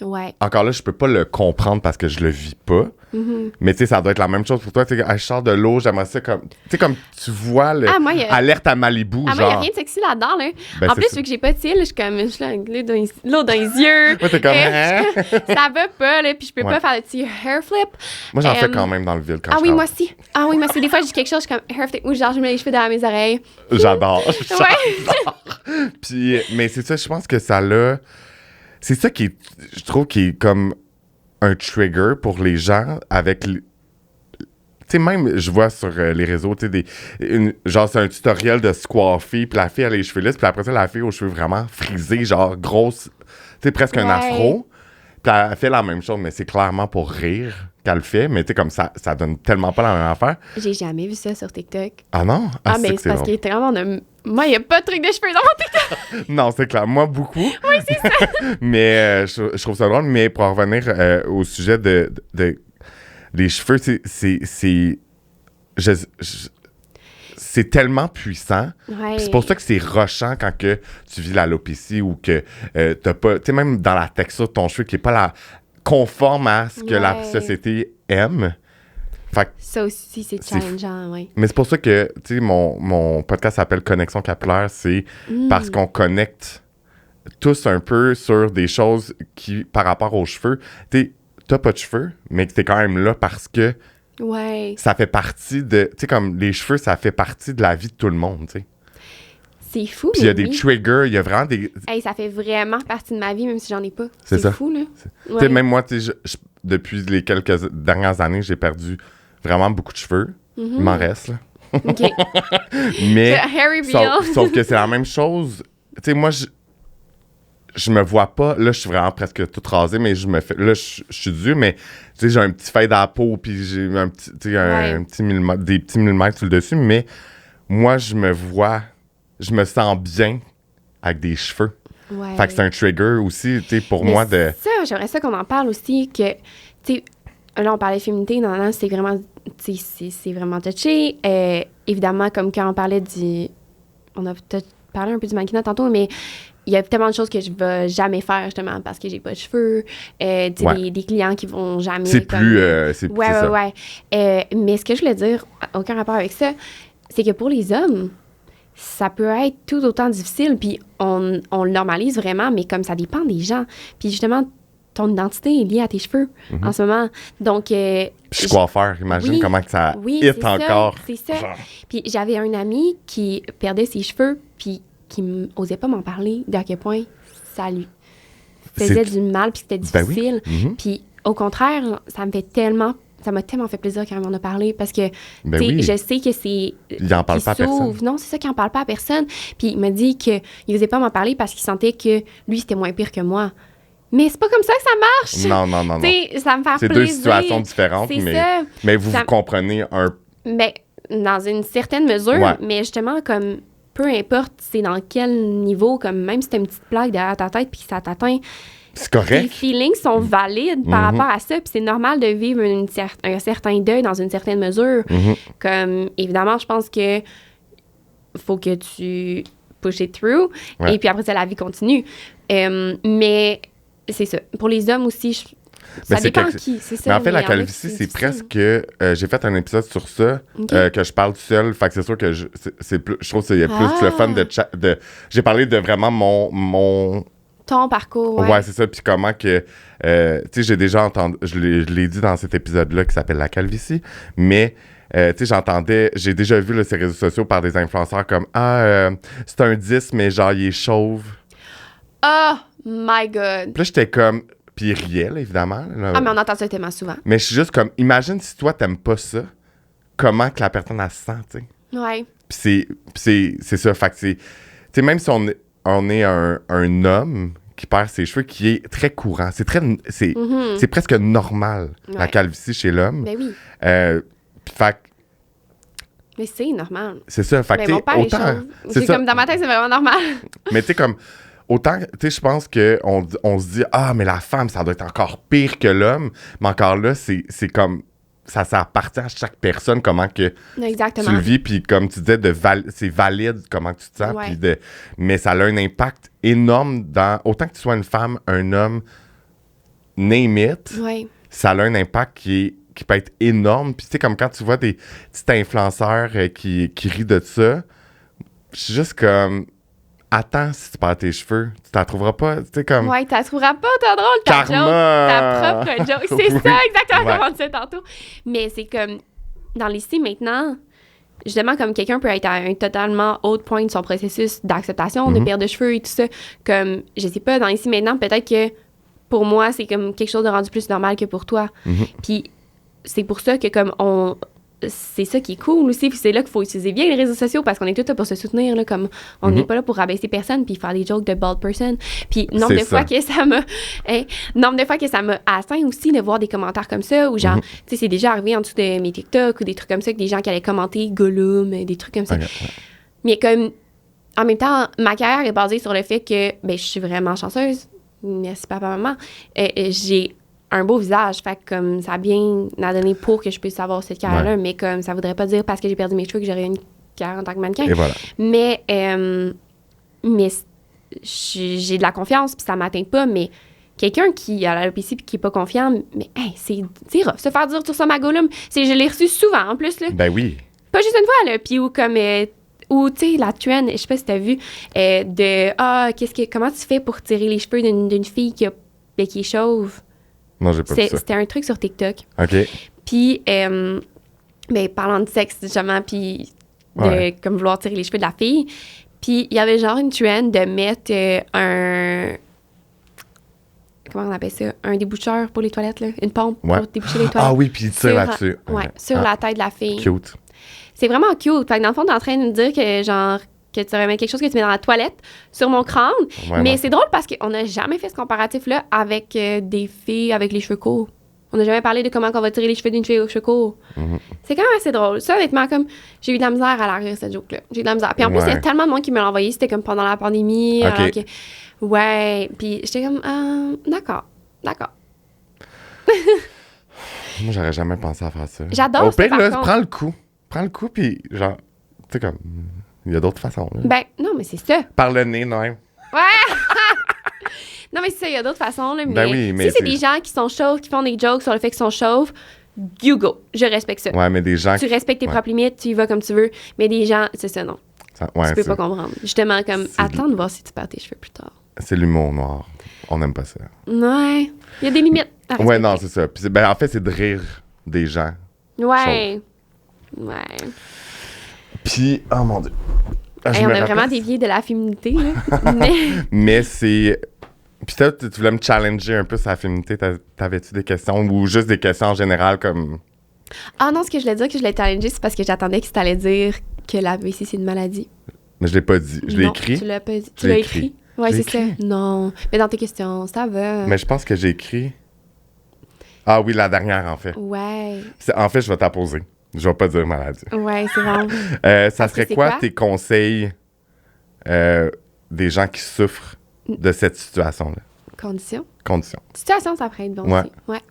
Ouais. encore là, je peux pas le comprendre parce que je le vis pas. Mm-hmm. Mais tu sais, ça doit être la même chose pour toi. Tu sais, je sors de l'eau, j'aimerais ça comme... Tu sais, comme tu vois le... Ah, moi, Alerte à Malibu, Ah, genre... moi, il n'y a rien de sexy là-dedans, là. Ben, En c'est plus, ça. vu que j'ai pas de cils, je suis comme, je suis là avec l'eau dans les yeux. Ouais, t'es comme... Hein? Ça va pas, là, puis je peux Ouais. pas faire le petit hair flip. Moi, j'en fais quand même dans le ville quand Ah je oui, travaille. moi aussi. Ah oui, moi aussi. Des fois, je dis quelque chose, je suis comme hair flip, ou genre, je mets les cheveux derrière mes oreilles. J'adore. Ouais. Puis, mais c'est ça, je pense que ça l'a... C'est ça qui est... Je trouve qui est comme un trigger pour les gens avec... Tu sais, même, je vois sur les réseaux, tu sais, genre, c'est un tutoriel de se coiffer, puis la fille a les cheveux lisses, puis après ça, la fille aux cheveux vraiment frisés, genre, grosse, tu sais, presque un Ouais. afro. Puis elle fait la même chose, mais c'est clairement pour rire qu'elle le fait, mais tu sais, comme ça donne tellement pas la même affaire. J'ai jamais vu ça sur TikTok. Ah non? Ah, mais que c'est parce drôle. qu'il est vraiment de... Moi, il n'y a pas de truc de cheveux dans mon TikTok. Non, c'est clair. Moi, beaucoup. Oui, c'est ça. Mais je trouve ça drôle. Mais pour en revenir au sujet de les cheveux, c'est tellement puissant. Ouais. Puis c'est pour ça que c'est rushant quand que tu vis l'alopécie ou que t'as pas... Tu sais, même dans la texture de ton cheveu qui est pas conforme à ce que la Ouais. société aime. Fait que Ça aussi, c'est C'est challengeant, oui. mais c'est pour ça que, tu sais, mon podcast s'appelle Connexion capillaire, c'est parce qu'on connecte tous un peu sur des choses qui, par rapport aux cheveux, t'as pas de cheveux, mais que t'es quand même là parce que Ouais. ça fait partie de, tu sais, comme les cheveux, ça fait partie de la vie de tout le monde, tu sais. C'est fou, Puis il y a mais des oui. triggers, il y a vraiment des... Hey, ça fait vraiment partie de ma vie, même si j'en ai pas. C'est ça. Fou, là. Tu Ouais. sais, même moi, tu sais, depuis les quelques dernières années, j'ai perdu vraiment beaucoup de cheveux. Il m'en reste, là. OK. Mais... Hair reveal. Sauf que c'est la même chose. Tu sais, moi, je me vois pas. Là, je suis vraiment presque tout rasé, mais là, je suis dû, mais tu sais, j'ai un petit fade à la peau, puis j'ai un petit, tu sais, Ouais. un petit millimètre, des petits millimètres sur le dessus, mais moi, je me sens bien avec des cheveux. Ouais. Fait que c'est un trigger aussi, tu sais, pour Mais moi de... Ça, j'aimerais ça qu'on en parle aussi, que, tu sais, là, on parlait de féminité, non, c'est vraiment, tu sais, c'est vraiment touché. Évidemment, comme quand on parlait on a peut-être parlé un peu du mannequinat tantôt, mais il y a tellement de choses que je vais jamais faire, justement, parce que j'ai pas de cheveux. Tu sais, Ouais. des clients qui vont jamais... C'est comme- plus... c'est Ouais, c'est ça. ouais. Mais ce que je voulais dire, aucun rapport avec ça, c'est que pour les hommes, ça peut être tout autant difficile, puis on le normalise vraiment, mais comme ça dépend des gens. Puis justement, ton identité est liée à tes cheveux en ce moment. Donc... Puis je suis coiffeur, imagine Oui, comment que ça oui, hit c'est ça, encore. c'est ça. Genre. Puis j'avais un ami qui perdait ses cheveux, puis qui n'osait pas m'en parler d'à quel point ça lui faisait C'est- du mal, puis c'était Ben oui. difficile. Mhm. Puis au contraire, ça m'a tellement fait plaisir quand il m'en a parlé, parce que Ben tu sais, oui. je sais que c'est... Il en parle qu'il pas à personne. s'ouvre. Non, c'est ça, qu'il en parle pas à personne. Puis il m'a dit qu'il n'osait pas m'en parler parce qu'il sentait que lui, c'était moins pire que moi. Mais c'est pas comme ça que ça marche! Non, non, non, non. Tu sais, ça me fait C'est plaisir. deux situations différentes, C'est mais, ça. mais vous Ça- vous comprenez un... Ben, dans une certaine mesure, Ouais. mais justement, comme peu importe c'est dans quel niveau, comme même si t'as une petite plaque derrière ta tête puis que ça t'atteint, C'est tes correct. feelings sont valides par rapport à ça, puis c'est normal de vivre un certain deuil dans une certaine mesure. Mhm. Comme, évidemment, je pense que faut que tu push it through, Ouais. et puis après ça, la vie continue. Mais c'est ça. Pour les hommes aussi, ça Ben, c'est dépend quelque- qui, c'est ça. Mais en fait, la il y en a qui calvitie, c'est difficile. presque... j'ai fait un épisode sur ça, Ok. que je parle tout seul. Fait que c'est sûr que je trouve que c'est plus Ah. le fun de... J'ai parlé de vraiment mon Ton parcours, ouais, c'est ça. Puis comment que... tu sais, j'ai déjà entendu... Je l'ai dit dans cet épisode-là qui s'appelle La calvitie, mais... tu sais, j'ai déjà vu là, ces réseaux sociaux par des influenceurs comme « Ah, c'est un 10, mais genre, il est chauve. Oh my God! » Puis là, j'étais comme... Puis il riait, là, évidemment. Là. Ah, mais on entend ça tellement souvent. Mais je suis juste comme... Imagine si toi, t'aimes pas ça, comment que la personne, elle se sent, tu sais. Ouais. Puis c'est ça. Fait que c'est... Tu sais, même si on est un homme qui perd ses cheveux, qui est très courant, c'est presque normal, la Ouais. calvitie chez l'homme. Ben oui. Fait que Mais c'est normal. c'est ça. Fait que, Mais tu mon sais, père est autant... chauve. C'est C'est ça. comme dans ma tête, c'est vraiment normal. Mais tu sais, comme... Autant, tu sais, je pense qu'on se dit « Ah, mais la femme, ça doit être encore pire que l'homme. » Mais encore là, c'est comme... ça appartient à chaque personne, comment que Exactement. tu le vis, puis comme tu disais, c'est valide comment tu te sens, Ouais. mais ça a un impact énorme dans, autant que tu sois une femme, un homme, name it, Ouais. ça a un impact qui peut être énorme. Puis tu sais, comme quand tu vois des petits influenceurs qui rient de ça, je suis juste comme, attends, si tu perds tes cheveux, tu t'en trouveras pas, tu sais, comme... Ouais, t'as trouveras pas ta drôle, ta Karma! joke, ta propre joke. C'est Oui. ça, exactement Ouais. comme on disait tantôt. Mais c'est comme, dans l'ICI maintenant, justement, comme quelqu'un peut être à un totalement autre point de son processus d'acceptation, de perte de cheveux et tout ça. Comme, je sais pas, dans l'ICI maintenant, peut-être que pour moi, c'est comme quelque chose de rendu plus normal que pour toi. Puis c'est pour ça que comme c'est ça qui est cool aussi, puis c'est là qu'il faut utiliser bien les réseaux sociaux parce qu'on est tous là pour se soutenir, là, comme on n'est pas là pour rabaisser personne puis faire des jokes de bald person. Puis nombre de fois que ça m'a atteint aussi de voir des commentaires comme ça, ou genre, tu sais, c'est déjà arrivé en dessous de mes TikTok ou des trucs comme ça, que des gens qui allaient commenter Gollum, des trucs comme ça. Okay. Mais comme, en même temps, ma carrière est basée sur le fait que, ben, je suis vraiment chanceuse. Merci papa, maman. J'ai un beau visage, fait que comme ça a bien donné pour que je puisse avoir cette carrière-là, mais comme ça voudrait pas dire parce que j'ai perdu mes cheveux que j'aurais une carrière en tant que mannequin. Et voilà. Mais j'ai de la confiance, puis ça m'atteint pas, mais quelqu'un qui a l'alopécie puis qui est pas confiant, mais hey, c'est rough. Se faire dire tu ressembles à Gollum, je l'ai reçu souvent en plus, là. Ben oui. Pas juste une fois, là, puis ou comme... ou, tu sais, la trend, je sais pas si t'as vu, comment tu fais pour tirer les cheveux d'une fille qui est chauve? Non, j'ai pas vu ça. C'était un truc sur TikTok. OK. Puis, parlant de sexe, justement, puis de comme vouloir tirer les cheveux de la fille, puis il y avait genre une trend de mettre comment on appelle ça? Un déboucheur pour les toilettes, là. Une pompe pour déboucher les toilettes. Ah oui, puis il tire là-dessus. Sur la tête de la fille. Cute. C'est vraiment cute. Fait que dans le fond, t'es en train de me dire que, genre, que tu remets quelque chose que tu mets dans la toilette sur mon crâne. Ouais, mais c'est drôle parce qu'on n'a jamais fait ce comparatif-là avec des filles avec les cheveux courts. On n'a jamais parlé de comment on va tirer les cheveux d'une fille aux cheveux courts. C'est quand même assez drôle. Ça, honnêtement, comme, j'ai eu de la misère à la rire, cette joke-là. J'ai eu de la misère. Puis en plus, il y a tellement de monde qui me l'a envoyé. C'était comme pendant la pandémie. Okay. Alors que, ouais. Puis j'étais comme, d'accord. Moi, j'aurais jamais pensé à faire ça. J'adore au ça, pire, par là, contre. prends le coup, puis genre, tu sais, comme, il y a d'autres façons. Là. Ben, non, mais c'est ça. Par le nez, non. Ouais! Non, mais c'est ça, il y a d'autres façons, là. Mais, Ben oui, mais si c'est des gens qui sont chauves, qui font des jokes sur le fait qu'ils sont chauves, you go. Je respecte ça. Ouais, mais des gens Tu respectes tes propres limites, tu y vas comme tu veux. Mais des gens, c'est ça, non. tu Tu peux pas comprendre. Justement, comme, attends de voir si tu perds tes cheveux plus tard. C'est l'humour noir. On n'aime pas ça. Ouais. Il y a des limites à respecter. Ouais, non, c'est ça. Puis en fait, c'est de rire des gens. Ouais. Ouais. Puis, oh mon Dieu. Hey, on a vraiment dévié de la féminité, là. Mais c'est... Puis toi, tu voulais me challenger un peu sur la féminité. T'avais-tu des questions ou juste des questions en général comme... Ah non, ce que je voulais dire que je l'ai challengé, c'est parce que j'attendais que tu allais dire que la VC, c'est une maladie. Mais je l'ai pas dit. Je l'ai écrit. Tu l'as pas dit. Je Tu l'ai l'as écrit. écrit? Ouais, Je l'ai c'est ça. écrit. Non. Mais dans tes questions, ça va. Mais je pense que j'ai écrit... Ah oui, la dernière, en fait. Ouais. En fait, je vais t'apposer. Je vais pas dire maladie. Ouais, c'est bon. Ça serait quoi tes conseils des gens qui souffrent de cette situation-là? Condition. Condition. Ça pourrait être bon Ouais. aussi.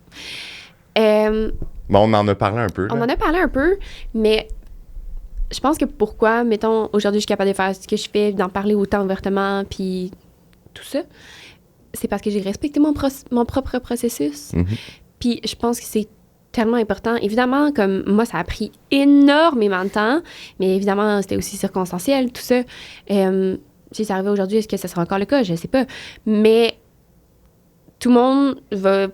Ouais. Bon, on en a parlé un peu. Là. On en a parlé un peu, mais je pense que pourquoi, mettons, aujourd'hui, je suis capable de faire ce que je fais, d'en parler autant ouvertement, puis tout ça, c'est parce que j'ai respecté mon propre processus. Puis je pense que c'est tellement important. Évidemment, comme moi, ça a pris énormément de temps, mais évidemment, c'était aussi circonstanciel, tout ça. Si c'est arrivé aujourd'hui, est-ce que ça sera encore le cas? Je sais pas. Mais tout le monde va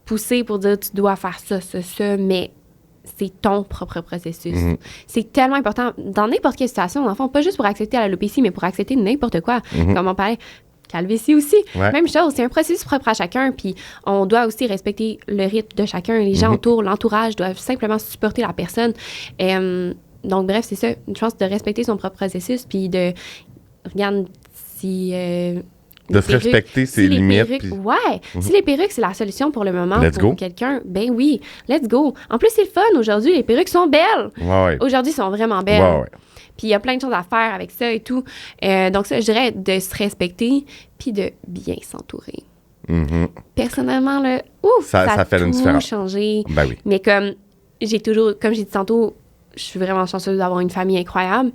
pousser pour dire tu dois faire ça, mais c'est ton propre processus. C'est tellement important dans n'importe quelle situation, dans le fond, pas juste pour accepter l'alopécie, mais pour accepter n'importe quoi. Comme on parlait, calvitie aussi. Ouais. Même chose, c'est un processus propre à chacun, puis on doit aussi respecter le rythme de chacun. Les gens autour, l'entourage doivent simplement supporter la personne. Donc, bref, c'est ça. Je pense de respecter son propre processus, puis de... Regarde, si... de se respecter ses limites. Perruques, ouais. Si les perruques, c'est la solution pour le moment pour quelqu'un, ben oui, let's go. En plus, c'est le fun aujourd'hui. Les perruques sont belles. Ouais. Aujourd'hui, elles sont vraiment belles. Ouais. Puis il y a plein de choses à faire avec ça et tout. Donc ça, je dirais de se respecter puis de bien s'entourer. Personnellement, là, ça fait a une tout différence. changé. Ben oui. Mais comme, j'ai toujours, comme j'ai dit tantôt, je suis vraiment chanceuse d'avoir une famille incroyable.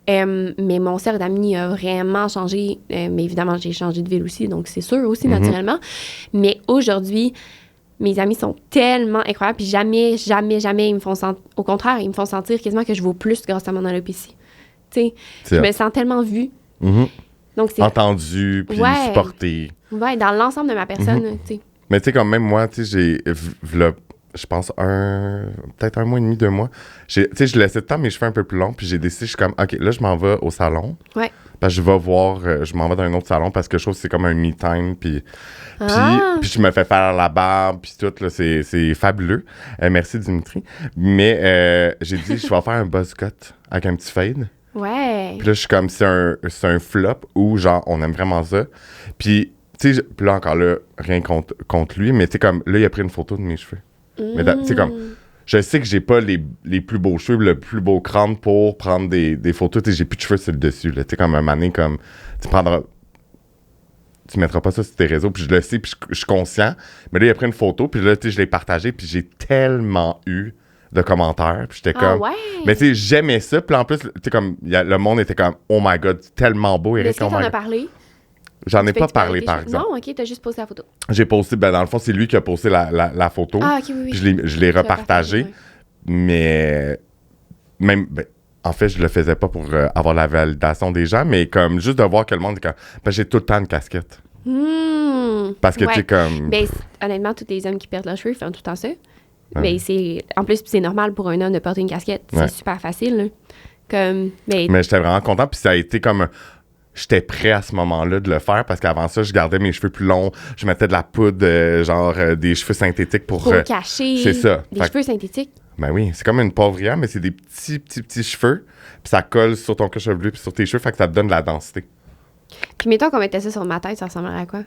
Mais mon cercle d'amis a vraiment changé. Mais évidemment, j'ai changé de ville aussi, donc c'est sûr aussi, naturellement. Mais aujourd'hui, mes amis sont tellement incroyables. Puis jamais, ils me font sentir... Au contraire, ils me font sentir quasiment que je vaux plus grâce à mon alopécie. Tu sais, je me sens tellement vue. Donc, c'est... Entendu, puis supporté. Ouais, dans l'ensemble de ma personne, tu sais. Mais tu sais, comme même moi, tu sais, je pense peut-être 1 mois et demi, 2 mois. Tu sais, je laissais de temps mes cheveux un peu plus longs, puis j'ai décidé, je suis comme, OK, là, je m'en vais au salon. Ouais. Parce que je vais voir, je m'en vais dans un autre salon parce que je trouve que c'est comme un me time, puis je me fais faire la barbe, puis tout, là, c'est fabuleux. Merci, Dimitri. Mais j'ai dit, je vais faire un buzz cut avec un petit fade. Ouais. Puis là, je suis comme, c'est un flop où, genre, on aime vraiment ça. Puis, tu sais, puis là, encore là, rien contre lui, mais tu sais, comme, là, il a pris une photo de mes cheveux. Mais tu sais, comme, je sais que j'ai pas les plus beaux cheveux, le plus beau crâne pour prendre des photos. Tu sais, j'ai plus de cheveux sur le dessus, là. Tu sais, comme un mané, comme, tu mettras pas ça sur tes réseaux, puis je le sais, puis je suis conscient. Mais là, il a pris une photo, puis là, tu sais, je l'ai partagée, puis j'ai tellement eu de commentaires, puis j'étais comme... ouais. Mais tu sais, j'aimais ça, puis en plus, tu sais, comme, le monde était comme, oh my God, tellement beau, Eric. Est-ce que t'en as parlé? J'en ai pas parlé, par exemple. Non, OK, t'as juste posté la photo. J'ai posté, ben dans le fond, c'est lui qui a posté la photo. Ah, OK, oui. Puis je l'ai repartagé. Ouais. Mais même, en fait, je le faisais pas pour avoir la validation des gens, mais comme juste de voir que le monde est comme, ben j'ai tout le temps une casquette. Parce que tu sais, comme... Ben, honnêtement, tous les hommes qui perdent leurs cheveux font tout le temps ça. Mais c'est... En plus, c'est normal pour un homme de porter une casquette. C'est super facile, là. Comme... Mais j'étais vraiment content, puis ça a été comme... J'étais prêt à ce moment-là de le faire parce qu'avant ça, je gardais mes cheveux plus longs. Je mettais de la poudre, des cheveux synthétiques pour cacher. C'est ça. Des cheveux synthétiques. Ben oui, c'est comme une pauvrière, mais c'est des petits cheveux. Puis ça colle sur ton cuir chevelu puis sur tes cheveux, fait que ça te donne de la densité. Puis mettons qu'on mettait ça sur ma tête, ça ressemblerait à quoi?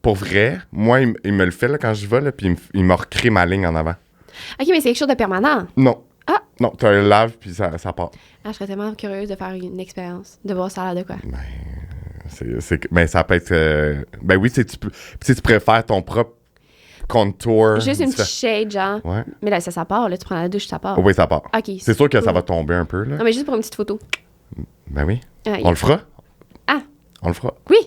Pour vrai, moi, il me le fait là, quand je vais, là, puis il m'a recréé ma ligne en avant. OK, mais c'est quelque chose de permanent. Non. Ah! Non, tu le laves, puis ça part. Ah, je serais tellement curieuse de faire une expérience, de voir ça a l'air de quoi. Mais ça peut être... ben oui, si tu préfères ton propre contour. Juste une petite shade, genre. Ouais. Mais là, ça part, là, tu prends la douche, ça part. Oui, ça part. OK. C'est sûr que ça va tomber un peu, là. Non, mais juste pour une petite photo. Ben oui. On le fera? Ah! On le fera. Oui!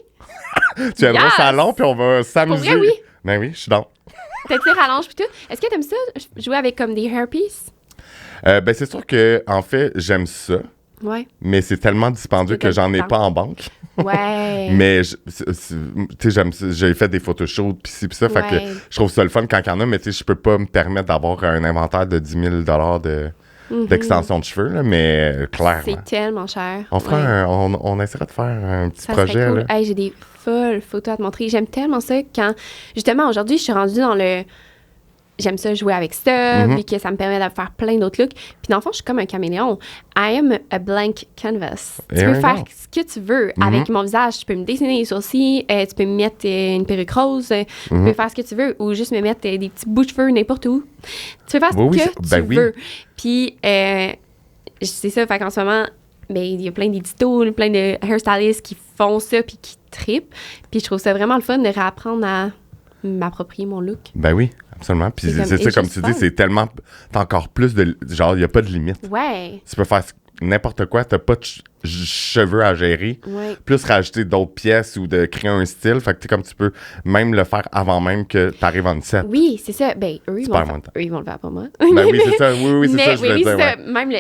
Tu viendras au salon, puis on va s'amuser. Pour vrai, oui. Ben oui, je suis dans. T'as tiré rallonge puis tout. Est-ce que t'aimes ça, jouer avec comme des hairpieces? Ben c'est sûr que, en fait, j'aime ça. Ouais. Mais c'est tellement dispendieux que j'en ai pas en banque. Ouais. Mais, tu sais, j'aime ça. J'ai fait des photos chaudes, pis ci, pis ça. Fait que je trouve ça le fun quand il y en a, mais tu sais, je peux pas me permettre d'avoir un inventaire de 10 000 d'extension de cheveux, là, mais clairement. C'est tellement cher. On fera on essaiera de faire un petit ça projet. Cool. Là. Hey, j'ai des folles photos à te montrer. J'aime tellement ça quand, justement, aujourd'hui, je suis rendue dans le... J'aime ça jouer avec ça, puis que ça me permet de faire plein d'autres looks. Puis dans le fond, je suis comme un caméléon. I am a blank canvas. Tu peux faire ce que tu veux avec mon visage. Tu peux me dessiner les sourcils, tu peux me mettre une perruque rose, tu peux faire ce que tu veux, ou juste me mettre des petits bouts de cheveux n'importe où. Tu peux faire ce que tu veux. Puis c'est ça, fait qu'en ce moment, il y a plein d'éditos, plein de hairstylists qui font ça puis qui trippent. Puis je trouve ça vraiment le fun de réapprendre à m'approprier mon look. Ben oui. Absolument. Puis c'est ça, comme tu dis, c'est tellement... T'as encore plus de... Genre, il n'y a pas de limite. Ouais. Tu peux faire n'importe quoi. T'as pas de cheveux à gérer. Ouais. Plus rajouter d'autres pièces ou de créer un style. Fait que tu comme tu peux même le faire avant même que t'arrives en set. Oui, c'est ça. Ben, eux, ils vont le faire pour moi. Ben oui, c'est ça. Oui, c'est ça, je voulais dire. Ça. Même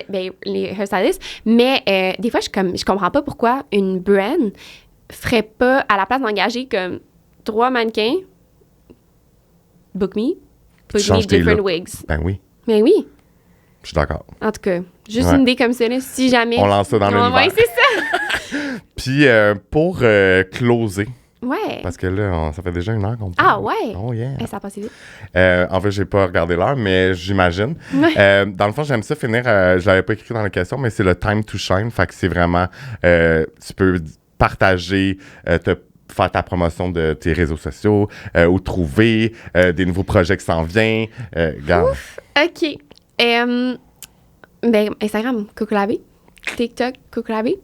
les hairstylists. Mais des fois, je comprends pas pourquoi une brand ferait pas, à la place d'engager comme 3 mannequins, book me, put me different wigs. Ben oui. Mais oui. Je suis d'accord. En tout cas, juste une idée comme ça, là, si jamais... On lance ça dans l'univers. Ouais, c'est ça. Puis pour closer... Ouais. Parce que là, ça fait déjà 1 heure qu'on parle. Ah ouais? Oh yeah. Ça a passé vite. En fait, j'ai pas regardé l'heure, mais j'imagine. Ouais. Dans le fond, j'aime ça finir, je l'avais pas écrit dans la question, mais c'est le time to shine. Fait que c'est vraiment, tu peux partager, faire ta promotion de tes réseaux sociaux, ou trouver des nouveaux projets qui s'en viennent. Garde. OK. Instagram, Coucou la vie. TikTok, Coucou la vie.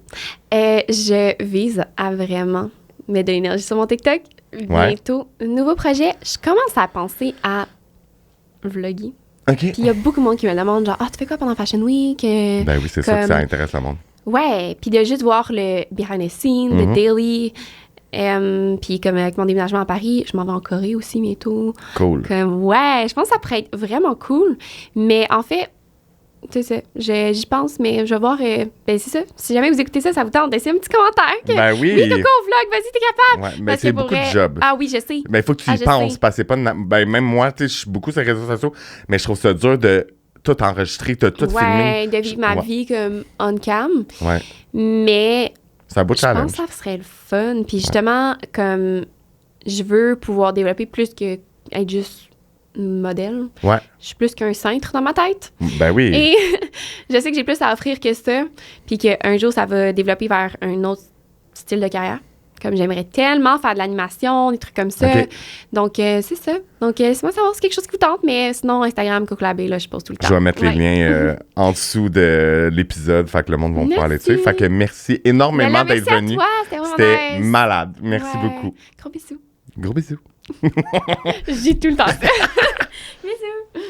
Je vise à vraiment mettre de l'énergie sur mon TikTok. Bientôt, nouveau projet. Je commence à penser à vlogger. OK. Puis il y a beaucoup de monde qui me demande, genre, tu fais quoi pendant Fashion Week? Ben oui, c'est ça que ça intéresse le monde. Ouais, puis de juste voir le behind the scenes, le daily. Puis comme avec mon déménagement à Paris, je m'en vais en Corée aussi bientôt. Cool. Comme, ouais, je pense que ça pourrait être vraiment cool. Mais en fait, c'est ça, j'y pense, mais je vais voir. Ben c'est ça, si jamais vous écoutez ça, ça vous tente, laissez un petit commentaire. Ben oui. Oui, Coco, vlog, vas-y, t'es capable. Ouais, mais c'est beaucoup de job. Ah oui, je sais. Ben il faut que tu y penses, parce que c'est pas... Ben même moi, tu sais, je suis beaucoup sur les réseaux sociaux, mais je trouve ça dur de tout enregistrer, tout filmer. Ouais, de vivre ma vie comme on-cam. Ouais. Mais... C'est un beau challenge. Je pense que ça serait le fun. Puis justement, comme je veux pouvoir développer plus que être juste modèle. Ouais. Je suis plus qu'un cintre dans ma tête. Ben oui. Et je sais que j'ai plus à offrir que ça. Puis qu'un jour, ça va développer vers un autre style de carrière. Comme j'aimerais tellement faire de l'animation, des trucs comme ça. Okay. Donc, c'est ça. Donc, laissez-moi savoir si c'est quelque chose qui vous tente. Mais sinon, Instagram, Coco Labé, là, je pose tout le temps. Je vais mettre les liens en dessous de l'épisode, fait que le monde va pouvoir aller dessus. Fait que merci énormément d'être venu. C'était malade. Merci beaucoup. Gros bisous. Gros bisous. Je dis tout le temps ça. Bisous.